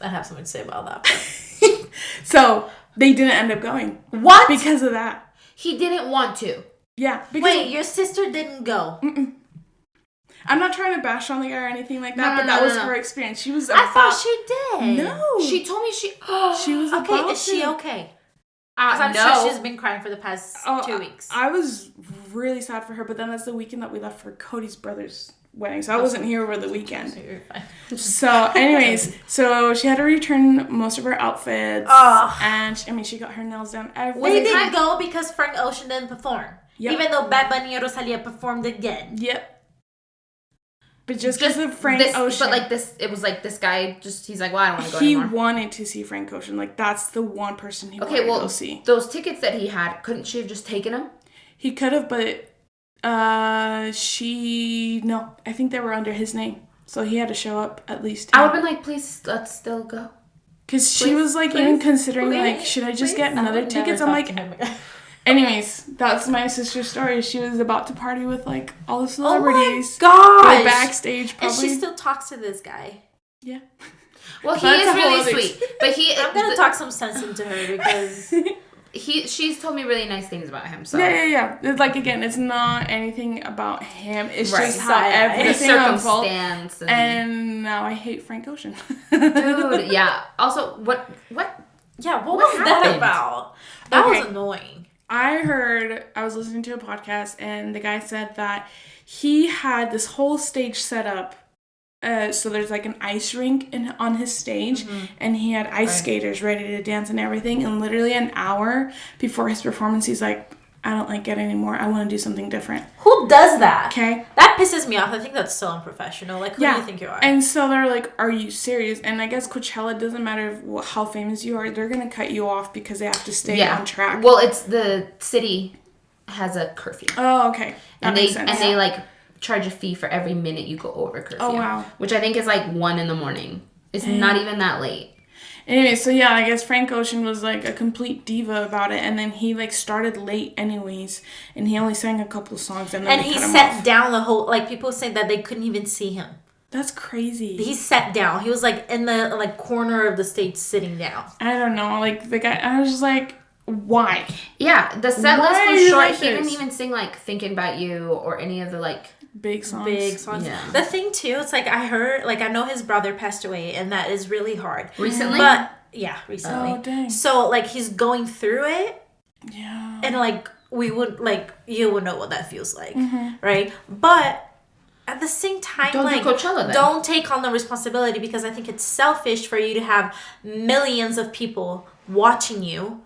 have something to say about that. But. So they didn't end up going. What? Because of that. He didn't want to. Yeah. Wait, your sister didn't go? Mm-mm. I'm not trying to bash on the guy or anything like that, but that was her experience. She was I thought she did. No. She told me she was okay, about is she okay? I'm sure she's been crying for the past 2 weeks. I was really sad for her, but then that's the weekend that we left for Cody's brother's wedding, so I wasn't here over the weekend. So anyways, so she had to return most of her outfits, and she got her nails done. They didn't go because Frank Ocean didn't perform. Yep. Even though Bad Bunny and Rosalia performed again. Yep. But just because of Frank Ocean. But like this, it was like this guy he's like, well, I don't want to go anymore. He wanted to see Frank Ocean. Like, that's the one person he wanted to go see. Those tickets that he had, couldn't she have just taken them? He could have, but I think they were under his name. So he had to show up at least. I would have been like, please, let's still go. Because she was like even considering like, should I just get another tickets? I'm like, anyways, that's my sister's story. She was about to party with like all the celebrities. Oh my gosh! Backstage, probably. And she still talks to this guy. Yeah. Well, he is really sweet, but I'm gonna talk some sense into her because she's told me really nice things about him. So yeah. It's like, again, it's not anything about him. It's just how everything circumstance. And now I hate Frank Ocean. Dude, yeah. Also, what? Yeah, what was that about? That was annoying. I was listening to a podcast, and the guy said that he had this whole stage set up. So there's like an ice rink on his stage, and he had ice skaters ready to dance and everything. And literally an hour before his performance, he's like, I don't like it anymore. I want to do something different. Who does that? Okay. That pisses me off. I think that's so unprofessional. Like, who do you think you are? And so they're like, are you serious? And I guess Coachella, doesn't matter how famous you are, they're going to cut you off because they have to stay on track. Well, it's the city has a curfew. Oh, okay. That makes sense. And they like charge a fee for every minute you go over curfew. Oh, wow. Which I think is like 1 a.m. It's not even that late. Anyway, so yeah, I guess Frank Ocean was like a complete diva about it, and then he like started late anyways, and he only sang a couple of songs, and then he sat down the whole, like, people say that they couldn't even see him. That's crazy. He sat down. He was like in the like corner of the stage sitting down. I don't know, like the guy, I was just like, why? Yeah, the set list was short. He didn't even sing like Thinking About You or any of the like big songs. Yeah. The thing too, it's like I heard, like I know his brother passed away, and that is really hard. Recently? But yeah, recently. Oh, dang. So like he's going through it. Yeah. And like you would know what that feels like, right? But at the same time, don't like do Coachella, then. Don't take on the responsibility, because I think it's selfish for you to have millions of people watching you,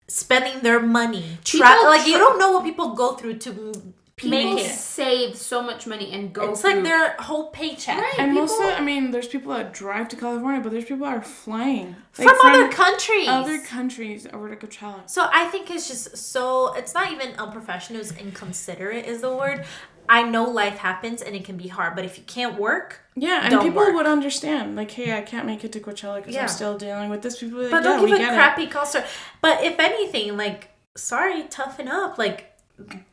spending their money. You don't know what people go through to. People save so much money and go It's like their whole paycheck. Right, and there's people that drive to California, but there's people that are flying. From other countries. Other countries over to Coachella. So I think it's just so, it's not even unprofessional, it's inconsiderate is the word. I know life happens and it can be hard, but if you can't work, and people would understand. Like, hey, I can't make it to Coachella because I'm still dealing with this. People are like, but don't give a crappy concert. But if anything, like, sorry, toughen up. Like,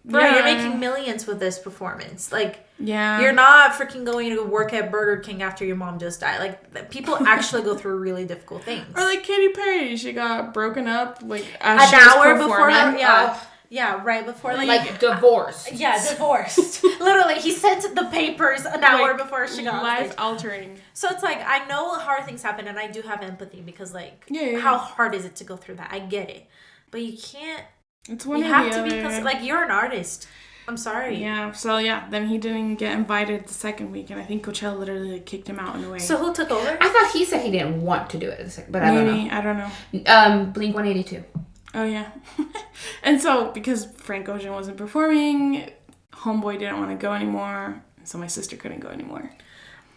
bro, you're making millions with this performance. Like, yeah, you're not freaking going to work at Burger King after your mom just died. Like, people actually go through really difficult things. Or like Katy Perry, she got broken up like an hour before her. Yeah. Yeah, right before like divorced. Yeah, divorced. Literally, he sent the papers an hour before she got life altering. So it's like, I know hard things happen, and I do have empathy because like, how hard is it to go through that? I get it, but you can't. It's one. You have to be like, you're an artist. I'm sorry. Yeah. So yeah, then he didn't get invited the second week, and I think Coachella literally kicked him out in a way. So who took over? I thought he said he didn't want to do it the second, but maybe I don't know. Blink 182. Oh, yeah. And so, because Frank Ocean wasn't performing, Homeboy didn't want to go anymore, so my sister couldn't go anymore.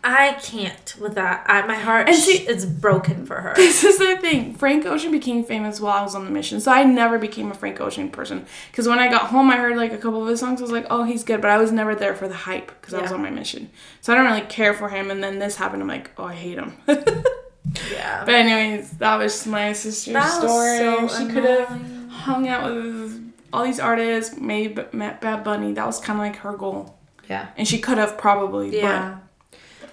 I can't with that. My heart is broken for her. This is the thing. Frank Ocean became famous while I was on the mission, so I never became a Frank Ocean person. Because when I got home, I heard like a couple of his songs. I was like, oh, he's good, but I was never there for the hype because I was on my mission. So I don't really care for him, and then this happened. I'm like, oh, I hate him. Yeah. But anyways, that was my sister's story. So she could have hung out with all these artists, maybe met Bad Bunny. That was kind of like her goal. Yeah. And she could have probably. Yeah.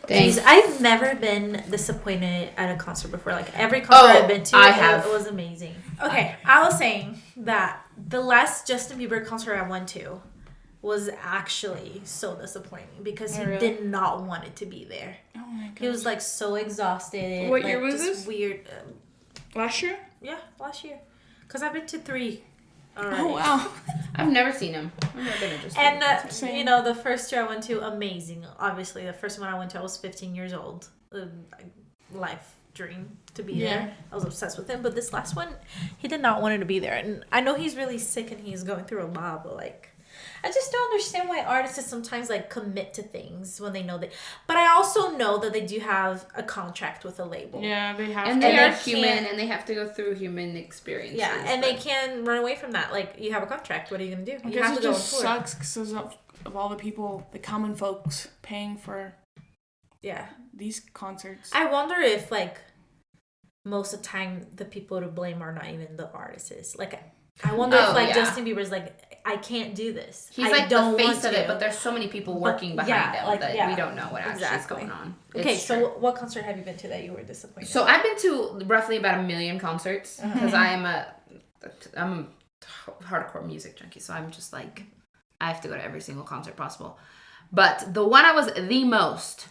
Thanks. I've never been disappointed at a concert before. Like, every concert I've been to, it was amazing. Okay, I was saying that the last Justin Bieber concert I went to was actually so disappointing because he did not want it to be there. Oh my god. He was like so exhausted. What like, year was this? Weird. Last year? Yeah, last year. Because I've been to 3 already. Oh wow. I've never seen him. I've never been interested. And you know, the first year I went to, amazing. Obviously, the first one I went to, I was 15 years old. Life dream to be there. I was obsessed with him. But this last one, he did not want it to be there. And I know he's really sick and he's going through a lot, but like, I just don't understand why artists sometimes like commit to things when they know that. But I also know that they do have a contract with a label. Yeah, they have. And they are human, and they have to go through human experiences. Yeah, and they can run away from that. Like, you have a contract. What are you gonna do? I You guess have it to go just on tour. sucks because of all the people, the common folks, paying for these concerts. I wonder if like most of the time the people to blame are not even the artists. Like, I wonder if like Justin Bieber's like, I can't do this. He's like the face of it, but there's so many people working behind him that we don't know what actually is going on. Okay, so what concert have you been to that you were disappointed? So I've been to roughly about 1 million concerts because I'm a hardcore music junkie. So I'm just like, I have to go to every single concert possible. But the one I was the most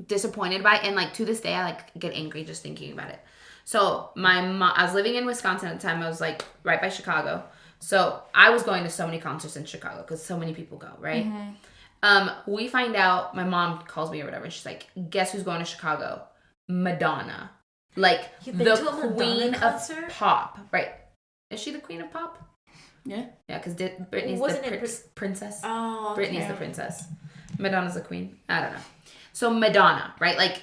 disappointed by, and like to this day I like get angry just thinking about it. So my mom, I was living in Wisconsin at the time. I was like right by Chicago. So I was going to so many concerts in Chicago because so many people go, right? We find out, my mom calls me or whatever, and she's like, guess who's going to Chicago? Madonna. Like, the queen of pop. Right. Is she the queen of pop? Yeah. Yeah, because Britney's the princess. Oh, okay. Britney's the princess. Madonna's the queen. I don't know. So Madonna, right? Like,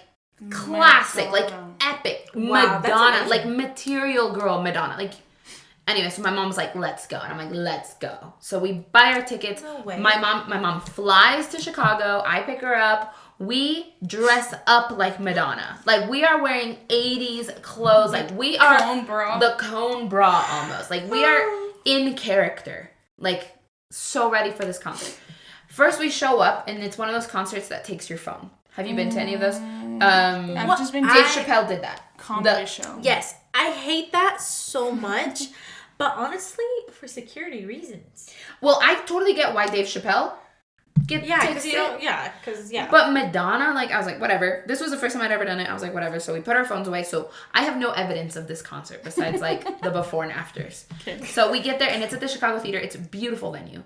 classic, like epic. Wow, Madonna, like material girl Madonna. Like, anyway, so my mom was like, let's go. And I'm like, let's go. So we buy our tickets. No way. My mom flies to Chicago. I pick her up. We dress up like Madonna. Like, we are wearing 80s clothes. Like, we are the cone bra almost. Like, we are in character. Like, so ready for this concert. First, we show up, and it's one of those concerts that takes your phone. Have you been to any of those? I've just been. Dave Chappelle did that. Comedy show. Yes, I hate that so much, but honestly, for security reasons. Well, I totally get why Dave Chappelle because But Madonna, like, I was like, whatever. This was the first time I'd ever done it. I was like, whatever. So we put our phones away. So I have no evidence of this concert besides like the before and afters. Okay. So we get there, and it's at the Chicago Theater. It's a beautiful venue,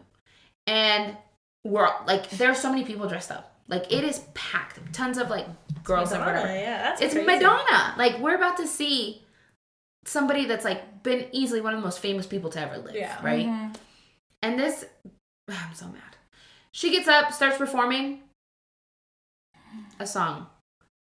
and we're like, there are so many people dressed up. Like, it is packed. Tons of, like, girls and whatever. Yeah, it's crazy. Madonna. Like, we're about to see somebody that's, like, been easily one of the most famous people to ever live. Yeah. Right? Mm-hmm. And this... I'm so mad. She gets up, starts performing a song.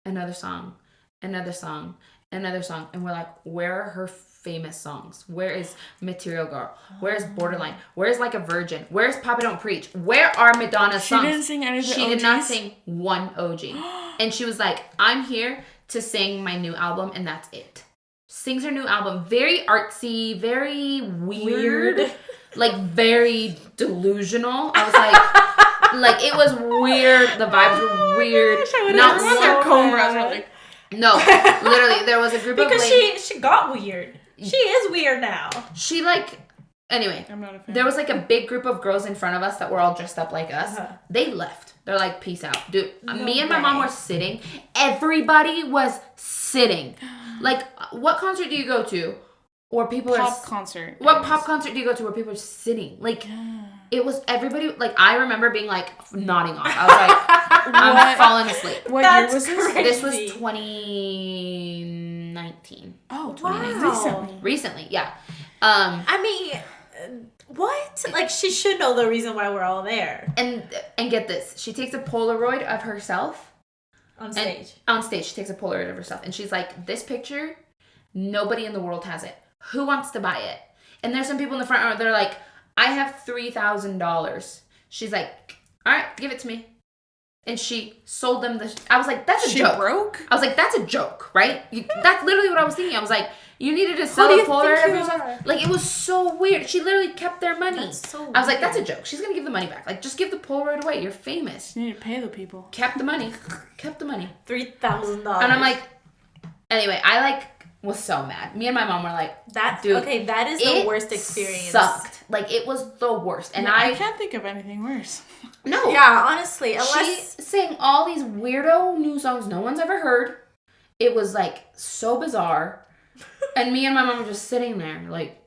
Another song. Another song. Another song. And we're like, where are her famous songs? Where is Material Girl? Where's Borderline? Where's Like a Virgin? Where's Papa Don't Preach? Where are Madonna's songs? She didn't sing any of the She did not sing one OG. And she was like, I'm here to sing my new album, and that's it. sings her new album. Very artsy, very weird. Like, very delusional. I was like, it was weird. The vibes were weird. Not their combras are like... No, literally, there was a group of because she got weird. She is weird now. She, like... Anyway, I'm not a fan. there was, like, a big group of girls in front of us that were all dressed up like us. Uh-huh. They left. They're like, peace out. Dude, me and my mom were sitting. Everybody was sitting. Like, what concert do you go to where people pop concert. What pop concert do you go to where people are sitting? Like, it was everybody... Like, I remember being, like, nodding off. I was like, I'm falling asleep. What year was this? Crazy. This was 2019. Oh, wow. Recently, yeah. I mean... What? Like, she should know the reason why we're all there. And get this. She takes a Polaroid of herself. On stage. On stage. She takes a Polaroid of herself. And she's like, this picture, nobody in the world has it. Who wants to buy it? And there's some people in the front row, they're like, I have $3,000. She's like, all right, give it to me. And she sold them I was like, that's a joke. She broke? I was like, that's a joke, right? That's literally what I was thinking. I was like, you needed to sell the Polaroid of yourself. Like, it was so weird. She literally kept their money. That's so weird. I was like, that's a joke. She's going to give the money back. Like, just give the Polaroid away. You're famous. You need to pay the people. Kept the money. Kept the money. $3,000. And I'm like, anyway, I was so mad. Me and my mom were like, dude, okay, that is the worst experience. Sucked. Like, it was the worst. And I can't think of anything worse. No. Yeah, honestly. Unless... She sang all these weirdo new songs no one's ever heard. It was, like, so bizarre. And me and my mom were just sitting there, like,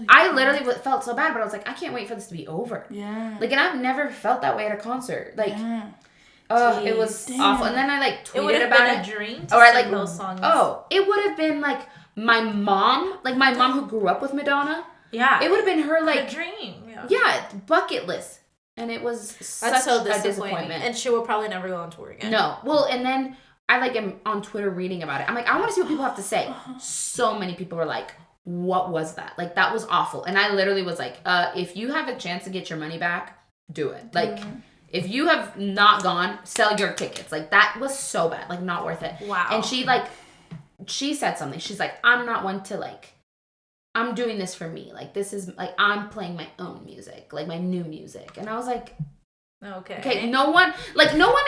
I literally felt so bad, but I was like, I can't wait for this to be over. Yeah. Like, and I've never felt that way at a concert. Like, it was awful. And then I, like, tweeted about it. It would have been a dream to sing those songs. Oh, it would have been, like, my mom who grew up with Madonna. Yeah. It would have been her, like... Her dream. Yeah, bucket list. And it was such a disappointment. And she will probably never go on tour again. No. Well, and then... I am on Twitter reading about it. I'm like, I want to see what people have to say. So many people were like, what was that? Like, that was awful. And I literally was like, if you have a chance to get your money back, do it. Like, if you have not gone, sell your tickets. Like, that was so bad. Like, not worth it. Wow. And she said something. She's like, I'm not one to, like, I'm doing this for me. Like, this is, like, I'm playing my own music. Like, my new music. And I was like... Okay, no one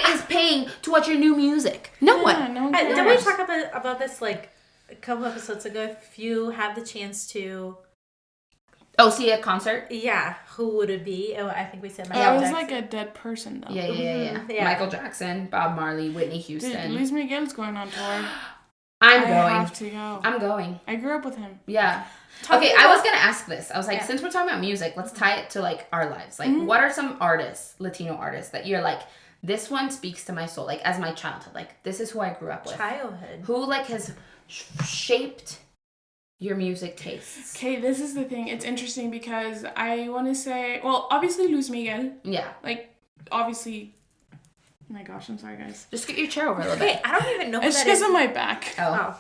is paying to watch your new music. No one. No one did we talk about this, like, a couple episodes ago? If you have the chance to... Oh, see a concert? Yeah. Who would it be? Oh, I think we said Michael Jackson. Like a dead person, though. Yeah. Michael Jackson, Bob Marley, Whitney Houston. Dude, Luis Miguel's going on tour. I'm going. I have to go. I'm going. I grew up with him. Yeah. Okay, I was going to ask this. I was like, since we're talking about music, let's tie it to, like, our lives. Like, what are some artists, Latino artists, that you're like, this one speaks to my soul, like, as my childhood. Like, this is who I grew up with. Childhood. Who, like, has shaped your music tastes? Okay, this is the thing. It's interesting because I want to say, well, obviously Luis Miguel. Yeah. Like, obviously... Oh my gosh, I'm sorry, guys. Just get your chair over a little bit. I don't even know who it's that because is. of my back. Oh.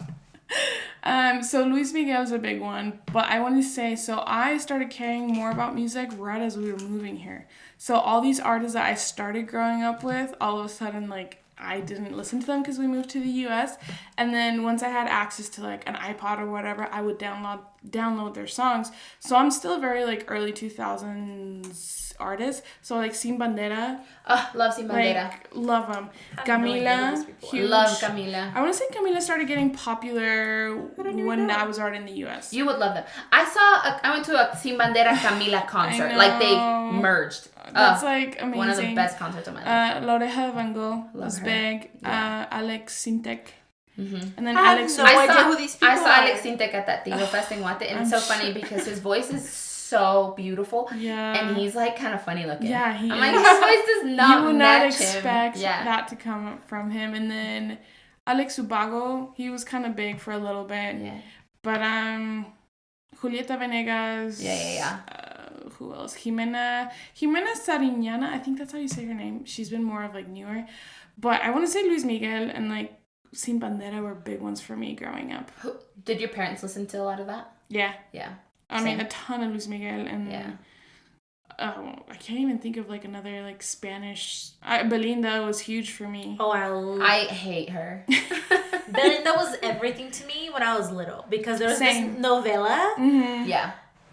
So Luis Miguel's a big one, but I want to say, so I started caring more about music right as we were moving here. So all these artists that I started growing up with, all of a sudden, like, I didn't listen to them because we moved to the US. And then once I had access to, like, an iPod or whatever, I would download their songs. So I'm still a very, like, early 2000s artist. So, like, Sin Bandera. Love Sin Bandera. Like, love them. Camila. Huge. Love Camila. I want to say Camila started getting popular when I was already in the US. You would love them. I went to a Sin Bandera Camila concert. Like, they merged. That's, like, amazing. One of the best concerts of my life. L'Oreja de Van Gogh was big. Yeah. Alex Sintek. Mm-hmm. And then I have no idea who these people are. I saw Alex Sintek at that Tino Fest in Guate, and it's so funny because his voice is so beautiful. Yeah. And he's, like, kind of funny looking. Yeah, I'm like, his voice does not you would match not expect him. Yeah. that to come from him. And then Alex Ubago, he was kind of big for a little bit. Yeah. But Julieta Venegas. Yeah. Who else? Jimena Sariñana. I think that's how you say her name. She's been more of, like, newer. But I want to say Luis Miguel and, like, Sin Bandera were big ones for me growing up. Did your parents listen to a lot of that? Yeah. Yeah. I mean, a ton of Luis Miguel and... Yeah. I can't even think of, like, another, like, Spanish... Belinda was huge for me. Oh, I hate her. Belinda was everything to me when I was little because there was Same. this novela. Mm-hmm. Yeah.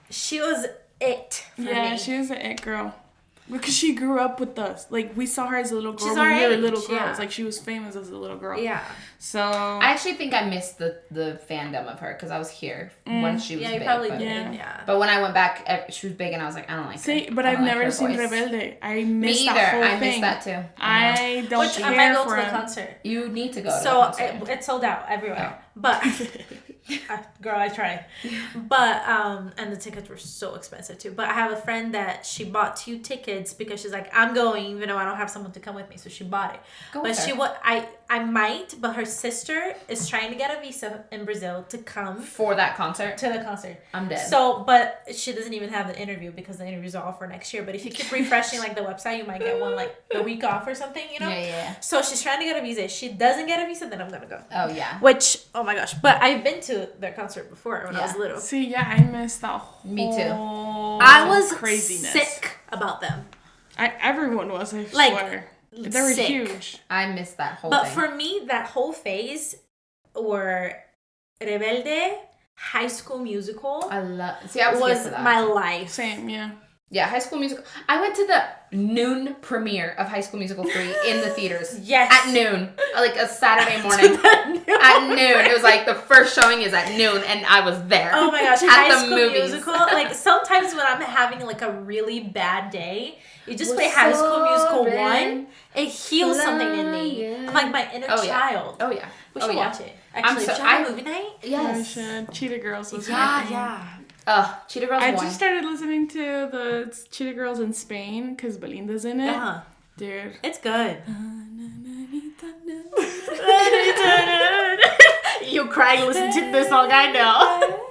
She was it for me. She was an it girl. Because she grew up with us. Like, we saw her as a little girl She's when our we were age, little girls. yeah. Like, she was famous as a little girl. Yeah. So... I actually think I missed the fandom of her because I was here when she was Yeah, you big. probably but, did. Yeah. but when I went back, she was big and I was like, I don't like See, her. but I I've don't like never her seen voice. Rebelde. I Me missed either. that whole I thing. missed that too. I don't Which care I might go for to the him. concert. You need to go to So the concert. it's sold out everywhere. Oh. But girl, I tried. But and the tickets were so expensive too. But I have a friend that she bought 2 tickets because she's like, I'm going even though I don't have someone to come with me. So she bought it. Go But with she her. I might, but her sister is trying to get a visa in Brazil to come For that concert, to the concert. I'm dead. So, but she doesn't even have an interview because the interviews are all for next year. But if you keep refreshing like the website, you might get one like the week off or something, you know? Yeah. So she's trying to get a visa. If she doesn't get a visa, then I'm gonna go. Oh, yeah. Which, oh my gosh. But I've been to their concert before when I was Yeah. little. See, yeah, I missed that whole Me too. I was craziness. sick about them. Everyone was, I Like, swear. They were sick. huge. I missed that whole But thing. for me, that whole phase were Rebelde, High School Musical I was here was for that. my life. Same, yeah. Yeah, High School Musical. I went to the noon premiere of High School Musical 3 in the theaters. Yes. At noon. Like a Saturday morning. At noon. It was like the first showing is at noon and I was there. Oh my gosh, At High the School movies. Musical. Like sometimes when I'm having like a really bad day, you just Was play High School Musical soaring, 1. It heals something in me. flying. I'm like my inner Oh, yeah. child. Oh, yeah. We should oh, yeah. watch it. Actually, so- should I have I- a movie night? I Yes. should. Cheetah Girls was my Yeah, thing. yeah. Cheetah Girls I 1. just started listening to the Cheetah Girls in Spain because Belinda's in it. Uh-huh. Dude. It's good. You crying listening to this song, I know.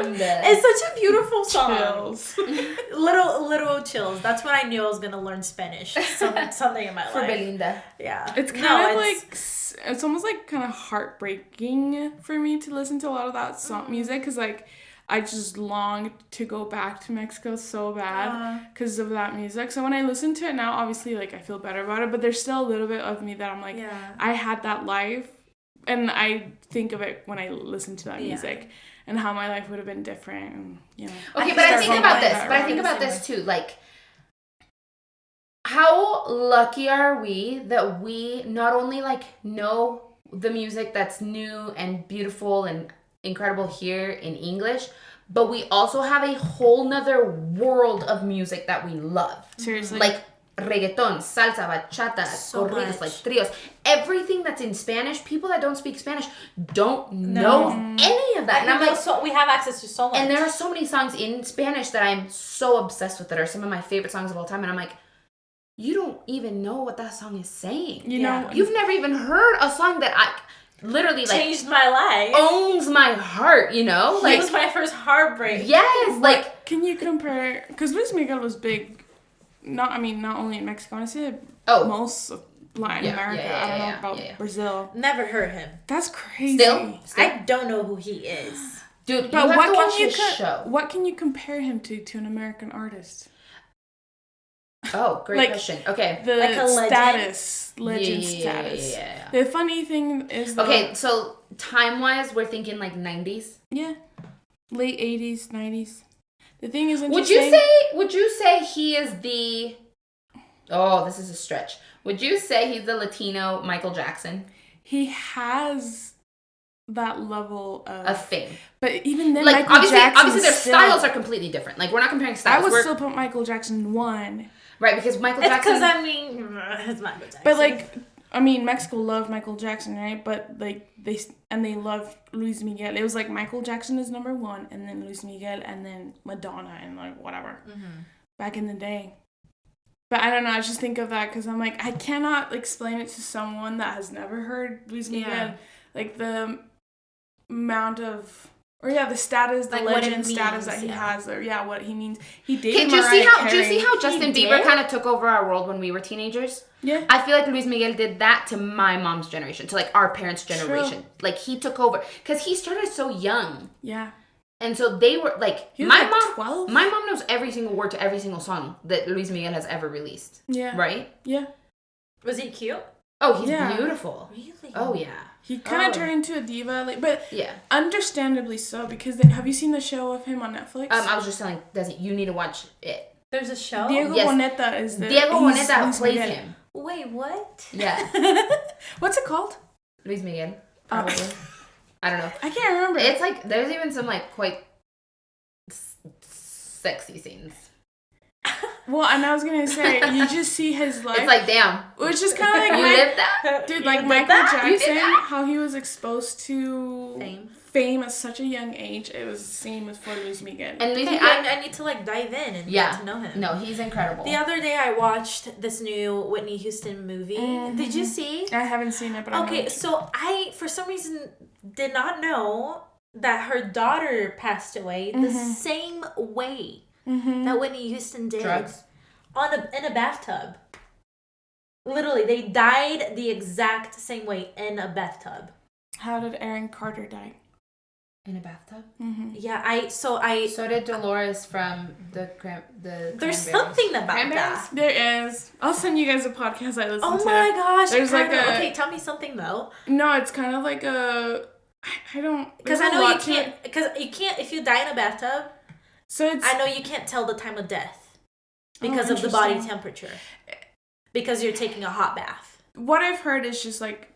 I'm dead. It's such a beautiful song. Chills. Little chills. That's when I knew I was gonna learn Spanish. Something in my For life. Belinda. Yeah. It's kind of like, it's almost like kind of heartbreaking for me to listen to a lot of that song music because like I just long to go back to Mexico so bad because of that music. So when I listen to it now, obviously like I feel better about it, but there's still a little bit of me that I'm like, Yeah. I had that life, and I think of it when I listen to that music and how my life would have been different. And, you know. Okay, I but I think think that's about one this. way. But I think about this too. Like, how lucky are we that we not only like know the music that's new and beautiful and incredible here in English, but we also have a whole nother world of music that we love. Seriously. Like reggaeton, salsa, bachata, So corridos, much. like trios. Everything that's in Spanish, people that don't speak Spanish don't know any of that. And I'm like, so we have access to so much. and there are so many songs in Spanish that I'm so obsessed with that are some of my favorite songs of all time. And I'm like, you don't even know what that song is saying. You know, You've never even heard a song that I literally like changed my life. owns my heart, you know? It Like, was my first heartbreak. yes, like, can you compare? Because Luis Miguel was big. Not only in Mexico. I say most of Latin America. I don't know about Brazil. Never heard him. That's crazy. Still? I don't know who he is. Dude, But you have what to watch can you his show. what can you compare him to an American artist? Oh, great Like, question. Okay. The Like a legend? legend status. Yeah. The funny thing is though, Okay, so time-wise, we're thinking like 90s. yeah, late 80s, 90s. The thing is Would interesting. you say he is the... Oh, this is a stretch. Would you say he's the Latino Michael Jackson? He has that level of A thing. But even then, Like, Michael Jackson obviously their still, styles are completely different. Like, we're not comparing I styles. would We're- still put Michael Jackson 1. Right, because Michael It's Jackson... because it's Michael Jackson. But like, I mean, Mexico loved Michael Jackson, right? But like they loved Luis Miguel. It was like Michael Jackson is number 1, and then Luis Miguel, and then Madonna, and like whatever. Back in the day. But I don't know. I just think of that because I'm like, I cannot explain it to someone that has never heard Luis Miguel. Yeah. Like the amount of. Or the status, the Like what it legend status that means, he yeah. has, or what he means. He dated Okay, do you Mariah see how Carey. Justin He Bieber did? kind of took over our world when we were teenagers? Yeah. I feel like Luis Miguel did that to my mom's generation, to like our parents' generation. Like he took over because he started so young, Yeah. and so they were like He was my like mom. 12? My mom knows every single word to every single song that Luis Miguel has ever released. Yeah. Right? Yeah. was he cute? Oh, he's beautiful. Really? Oh, yeah. He kind of turned into a diva, like, but yeah, understandably so, because have you seen the show of him on Netflix? I was just telling Desi, you need to watch it. There's a show? Diego Boneta is the... Diego Boneta plays him. Wait, what? Yeah. What's it called? Luis Miguel, probably. I don't know. I can't remember. It's like, there's even some, like, quite sexy scenes. Well, and I was going to say, you just see his life. It's like, damn. Which is kind of like... You lived that? Dude, like Michael Jackson, how he was exposed to fame at such a young age. It was the same with for Luis Miguel. And Luis Miguel, I need to like dive in and get to know him. No, he's incredible. The other day I watched this new Whitney Houston movie. Mm-hmm. Did you see? I haven't seen it, but I so I, for some reason, did not know that her daughter passed away the same way that Whitney Houston did. Drugs? In a bathtub. Literally, they died the exact same way in a bathtub. How did Aaron Carter die? In a bathtub? Mm-hmm. Yeah, So did Dolores from the There's something about that. There is. I'll send you guys a podcast I listen to. Oh my gosh. There's like a... Okay, tell me something though. No, it's kind of like a... I don't... Because I know you can't... Because you can't... If you die in a bathtub... So it's... I know you can't tell the time of death. Because of the body temperature. Because you're taking a hot bath. What I've heard is just like...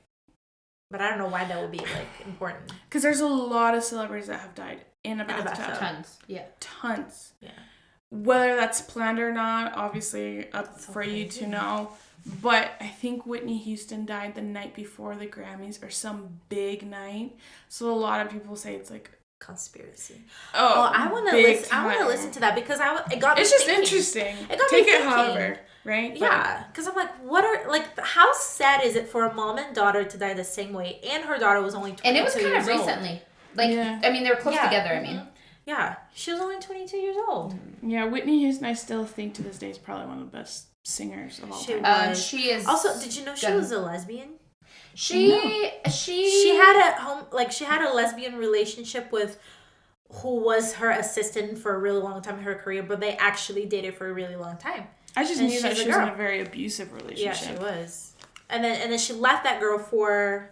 But I don't know why that would be like important. Because there's a lot of celebrities that have died in a bathtub. Tons. Yeah. Tons. Yeah. Whether that's planned or not, obviously up for you to know. But I think Whitney Houston died the night before the Grammys or some big night. So a lot of people say it's like... conspiracy. Oh, I want to listen. I want to listen to that because it got me. It's just thinking. interesting. It got Take me it thinking. however, right? Yeah, because I'm like, what are like? How sad is it for a mom and daughter to die the same way? And her daughter was only 22 and it was kind of old. recently. Like, I mean, they were close together. I mean, yeah, she was only 22 years old. Yeah, Whitney Houston, I still think to this day is probably one of the best singers of all time. She is. Also, did you know she was a lesbian? She had a lesbian relationship with who was her assistant for a really long time in her career, but they actually dated for a really long time. I just knew that she was in a very abusive relationship. Yeah, she was. And then she left that girl for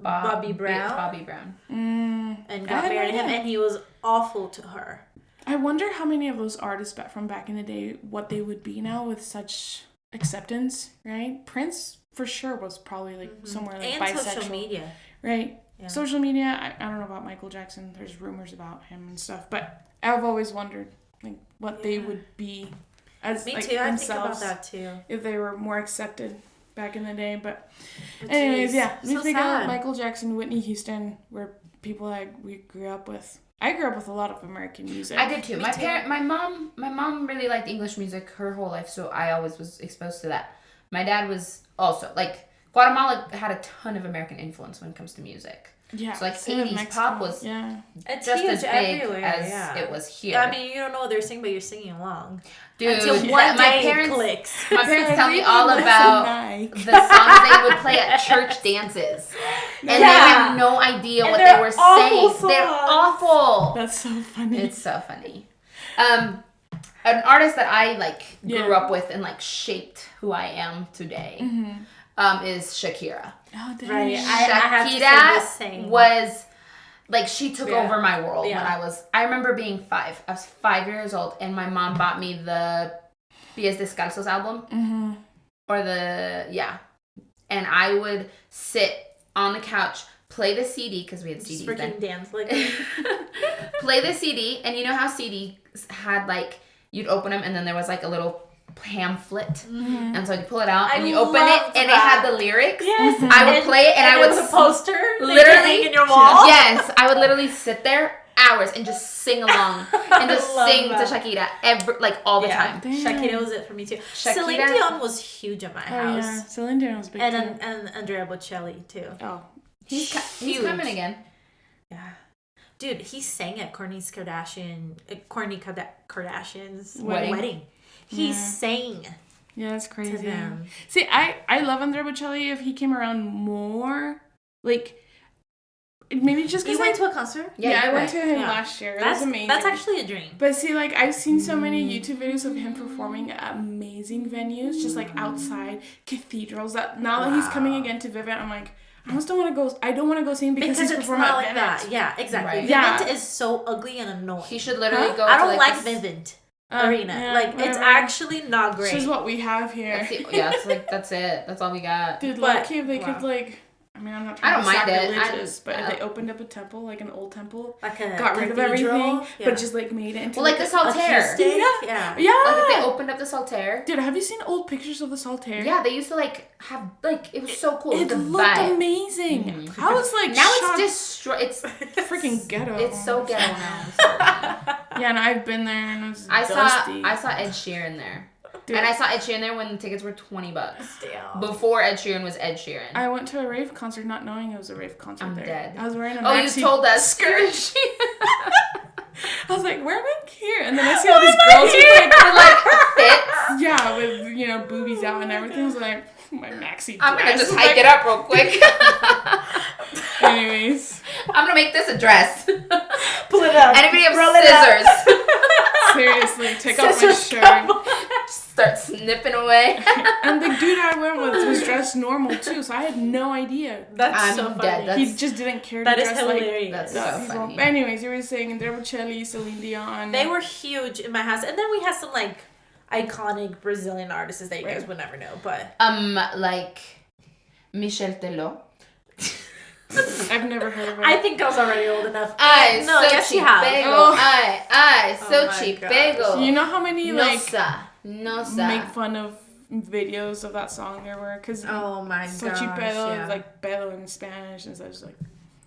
Bobby Brown. And got married to him, and he was awful to her. I wonder how many of those artists from back in the day, what they would be now with such acceptance, right? Prince, for sure, was probably like somewhere like and bisexual. Social media. Right. Yeah. Social media, I don't know about Michael Jackson. There's rumors about him and stuff, but I've always wondered like what they would be as Me like too. themselves. I think about that too. If they were more accepted back in the day, but anyways, yeah. So think of sad. Michael Jackson, Whitney Houston, were people we grew up with. I grew up with a lot of American music. I did too. My mom really liked English music her whole life, so I always was exposed to that. My dad was also like. Guatemala had a ton of American influence when it comes to music. Yeah. So like 80s pop was it's just huge as big everywhere, as it was here. I mean, you don't know what they're singing, but you're singing along. Dude, until one day it clicks. My parents tell me all about the songs they would play at church dances. And they have no idea what they were saying. Songs. They're awful. That's so funny. It's so funny. An artist that I grew up with and shaped who I am today. Is Shakira. Oh, dang. Right. Shakira was she took over my world when I remember being 5. I was 5 years old and my mom bought me the Pies Descalzos album. And I would sit on the couch, play the CD because we had CDs then. Dance Play the CD, and you know how CDs had you'd open them and then there was a little pamphlet, and so you pull it out and you open it and it had the lyrics. Yes. I would play it and I would was a poster literally in your wall. Yes, I would literally sit there hours and just sing along and just sing to Shakira all the time. Damn. Shakira was it for me too. Shakira. Celine Dion was huge at my house. Yeah. Celine Dion was big too. And Andrea Bocelli too. Oh, He's coming again. Yeah. Dude, he sang at Kourtney Kardashian's wedding. He sang. Yeah, that's crazy. To them. See, I love Andrea Bocelli if he came around more. It's maybe just You because went to a concert? Yeah, I went right. to him last year. It was amazing. That's actually a dream. But see, like, I've seen so many YouTube videos of him performing at amazing venues, just like outside cathedrals. That now that he's coming again to Vivint, I'm like, I almost don't want to go. I don't want to go see him because he's it's performing not at like Vivint. that. Yeah, exactly. Right. Vivint Yeah. is so ugly and annoying. He should literally go. I don't to, like this, Vivint Arena. Yeah, like it's whatever. actually not great. This is what we have here. It's like that's it. That's all we got. Dude, But- lucky if they could like. I mean, I'm not trying I don't to be mind it. sacrilegious, but if they opened up a temple, like an old temple, like a got rid of cathedral, everything, yeah. but just like made it into Well, like the Saltaire. acoustic, yeah. Like if they opened up the Saltaire. Dude, have you seen old pictures of the Saltaire? Yeah, they used to like have like it was so cool. It The looked vibe. amazing. Mhm. I was like, Now shocked. it's destroyed. It's freaking ghetto. It's so ghetto now. I'm sorry. Yeah, and I've been there and it was I dusty. saw Ed Sheeran there. Dude, And I saw Ed Sheeran there when the tickets were $20. Damn. Before Ed Sheeran was Ed Sheeran. I went to a rave concert not knowing it was a rave concert I'm there. dead. I was wearing a Oh, you maxi told us. skirt. I was like, where am I here? And then I see all these girls with like fits. yeah, with, you know, boobies out and everything. I was like, my maxi dress. I'm gonna just hike it up real quick. Anyways. I'm gonna make this a dress. Pull it up. Anybody have Roll it up. scissors? Seriously, take off my Scissors, shirt. come on. Start snipping away. And the dude I went with was dressed normal too, so I had no idea. That's I'm so dead. funny. That's- He just didn't care to That is dress hilarious. That's like so people. funny. But anyways, you were saying there were Chelly, Celine Dion. They were huge in my house. And then we had some like iconic Brazilian artists that you guys would never know. But Like Michel Teló. I've never heard of her. I think I was already old enough. Ay, no, so yes, you have. chipego. Oh. Ay, so Oh my chipego. You know how many like Nosa. make fun of videos of that song there were? Because Oh my so gosh. chipelo Yeah. is like pedo in Spanish, and so it's like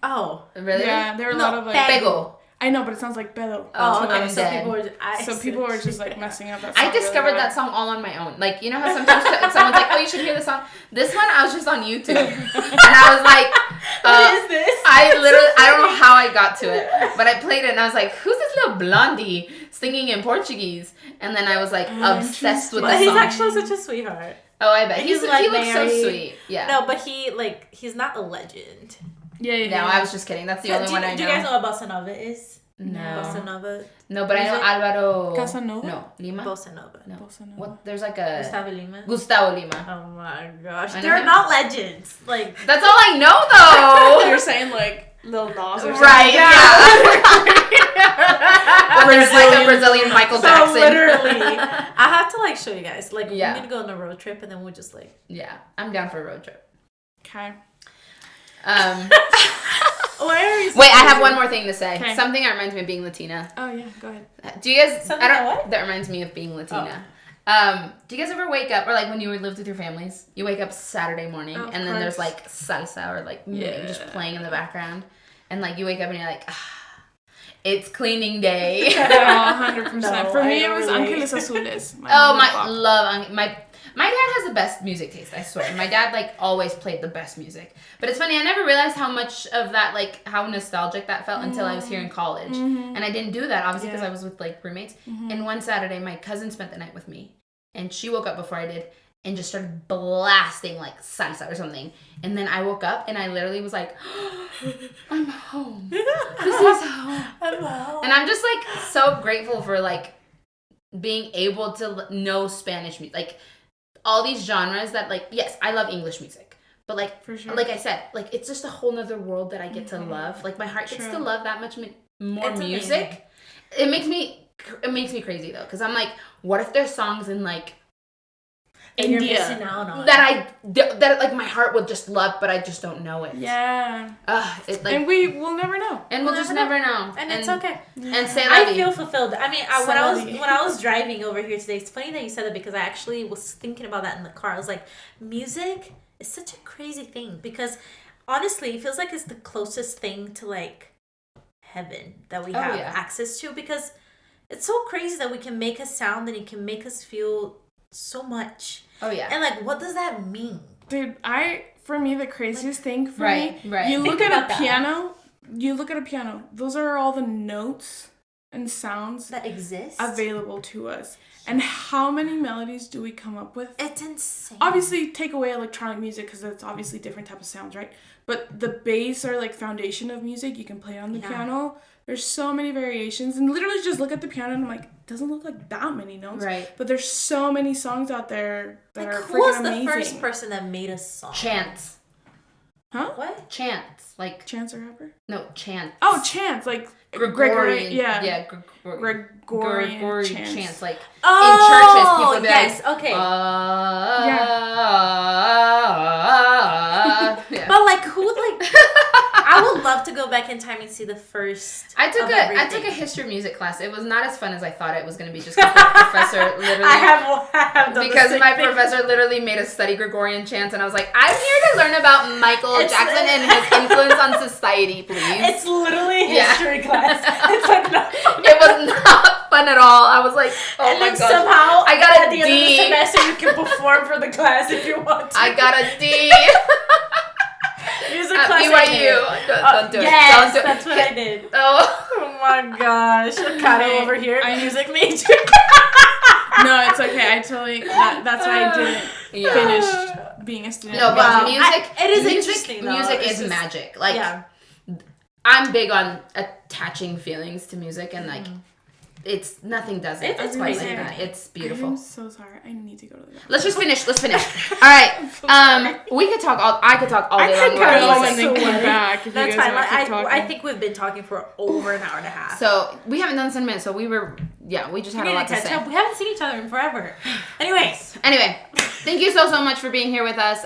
Oh. Really? yeah, there were a No, lot of like Pego. I know, but it sounds like pedo. Oh, I'm okay. So dead. people were. So people were just like messing up that song. I discovered really that song all on my own. Like, you know how sometimes someone's like, oh, you should hear the song? This one, I was just on YouTube. And I was like, What is this? I don't know how I got to it. But I played it and I was like, who's this little blondie singing in Portuguese? And then I was like obsessed with the But he's song. actually such a sweetheart. Oh, I bet. And He he's, like, looks so married. sweet. Yeah. No, but he's not a legend. Yeah. No, I was just kidding. That's the only one I know. Do you guys know what bossa nova is? No. Bossa nova. No, but I know Music? Alvaro. Casanova? No, Lima? Bossa nova. No. Bossa Nova. What? There's like a... Gustavo Lima. Gustavo Lima. Oh my gosh. I know They're him. not legends. Like, That's all I know, though. You're saying like Lil Nas or something. Right, yeah. Or there's like a Brazilian Michael so Jackson. literally. I have to like show you guys. Like, Yeah. we need to go on a road trip and then we'll just like. Yeah, I'm down for a road trip. Okay. Why are you Wait, I have one more thing to say. Okay. Something that reminds me of being Latina. Oh yeah, go ahead. Do you guys? Something I don't. that what? That reminds me of being Latina. Do you guys ever wake up, or like when you lived with your families, you wake up Saturday morning Of and then there's course. like salsa or like music just playing in the background, and like you wake up and you're like, it's cleaning day. 100%. No, For I me, it don't was relate. Angeles Azules. Oh mom my and pop. love my dad has the best music taste, I swear. My dad like always played the best music. But it's funny, I never realized how much of that, like how nostalgic that felt until I was here in college. And I didn't do that obviously because I was with like roommates. And one Saturday my cousin spent the night with me and she woke up before I did and just started blasting like salsa or something. And then I woke up and I literally was like, I'm home. This is home. And I'm just like so grateful for like being able to know Spanish music, like all these genres that like, yes, I love English music, but like, For sure. like I said, like it's just a whole nother world that I get to love. Like my heart gets to True. love that much more It's music. It makes me crazy though, because I'm like, what if there's songs in like And you're India missing out on that like my heart would just love, but I just don't know it. Yeah. It like, And we will never know. and we'll just never know. And it's okay. And say I that feel fulfilled. I mean, Sorry. when I was driving over here today, it's funny that you said that because I actually was thinking about that in the car. I was like, music is such a crazy thing because honestly, it feels like it's the closest thing to like heaven that we have yeah. access to because it's so crazy that we can make a sound and it can make us feel so much. Oh yeah. And like, what does that mean? Dude, for me, the craziest thing for Right, me, right. you Think look at about a that. piano, those are all the notes and sounds that exist available to us. And how many melodies do we come up with? It's insane. Obviously, take away electronic music because that's obviously different type of sounds, right? But the bass or like foundation of music, you can play on the piano. There's so many variations, and literally just look at the piano and I'm like, it doesn't look like that many notes. Right. But there's so many songs out there that are who was freaking the amazing. first person that made a song? Chance. Huh? What? Chance. Like Chance the Rapper? no, Chance. Oh, Chance, like Gregorian. Yeah. Yeah. Gregorian chants. Like Oh, in churches, people would be yes, like, okay. yeah. But like who like I would love to go back in time and see the first. I took everything. a history music class. It was not as fun as I thought it was going to be, just because my professor literally. I have done because the same my thing. professor literally made us study Gregorian chants, and I was like, I'm here to learn about Michael Jackson and his influence on society, please. It's literally history class. It's like not fun. It was not fun at all. I was like, oh and my then gosh. somehow I got at a the end of the D. semester you can perform for the class if you want to. I got a D. Music At class BYU. Don't do it. Yes, Don't do that's it. what I did. Oh. Oh my gosh. Kyle over here, music major. No, it's okay. I totally. That's why I didn't finish being a student. No, but Wow. music. It is music, interesting, though. Music It's is just- magic. Like, Yeah. I'm big on attaching feelings to music, and like, it's nothing does it. It's quite crazy. like that. It's beautiful. I'm so sorry. I need to go to the bathroom. Let's just finish. Let's finish. All right. We could talk all. I could talk all I day could long go about home music. and then come back if you That's guys fine. want to keep talking. I think we've been talking for over an hour and a half. So we haven't done this in a minute. So we just had a lot to say. We haven't seen each other in forever. Anyways. Anyway, thank you so much for being here with us.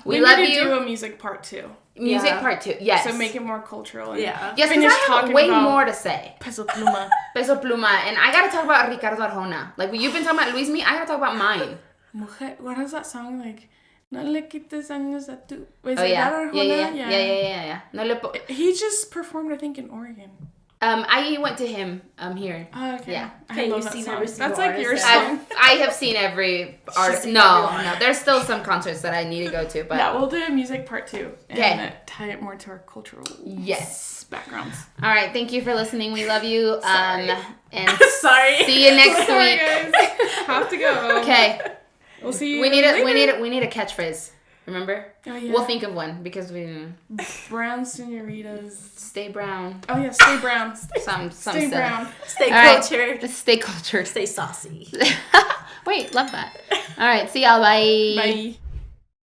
We We love need to you. do a music part 2. Music Yeah. part 2. Yes. So make it more cultural. And Yeah. Yes, finish because I have talking way about more to say. Peso Pluma. Peso Pluma, and I gotta talk about Ricardo Arjona. Like, you've been talking about Luismi, I gotta talk about mine. Mujer, what is that song like? No le quites años a tu. Is Oh it yeah. that Yeah, Arjona? yeah. No le po- He just performed, I think, in Oregon. I went to him here. Oh, okay. Yeah. I love you've that seen song. every single That's like your artist song. I have seen every artist. seen No, everyone. there's still some concerts that I need to go to, but Yeah, we'll do a music part 2. Okay. And tie it more to our cultural yes. backgrounds. All right, thank you for listening. We love you. Sorry. And Sorry. see you next Sorry, week. guys. Have to go. Okay. We'll see you We need later. a catchphrase. Remember? Oh, yeah. We'll think of one because we Brown Señoritas. stay brown. Oh, yeah, stay brown. Some Stay silly. brown. Stay All right. cultured. Stay cultured. Stay saucy. Wait, love that. All right, see y'all. Bye. Bye.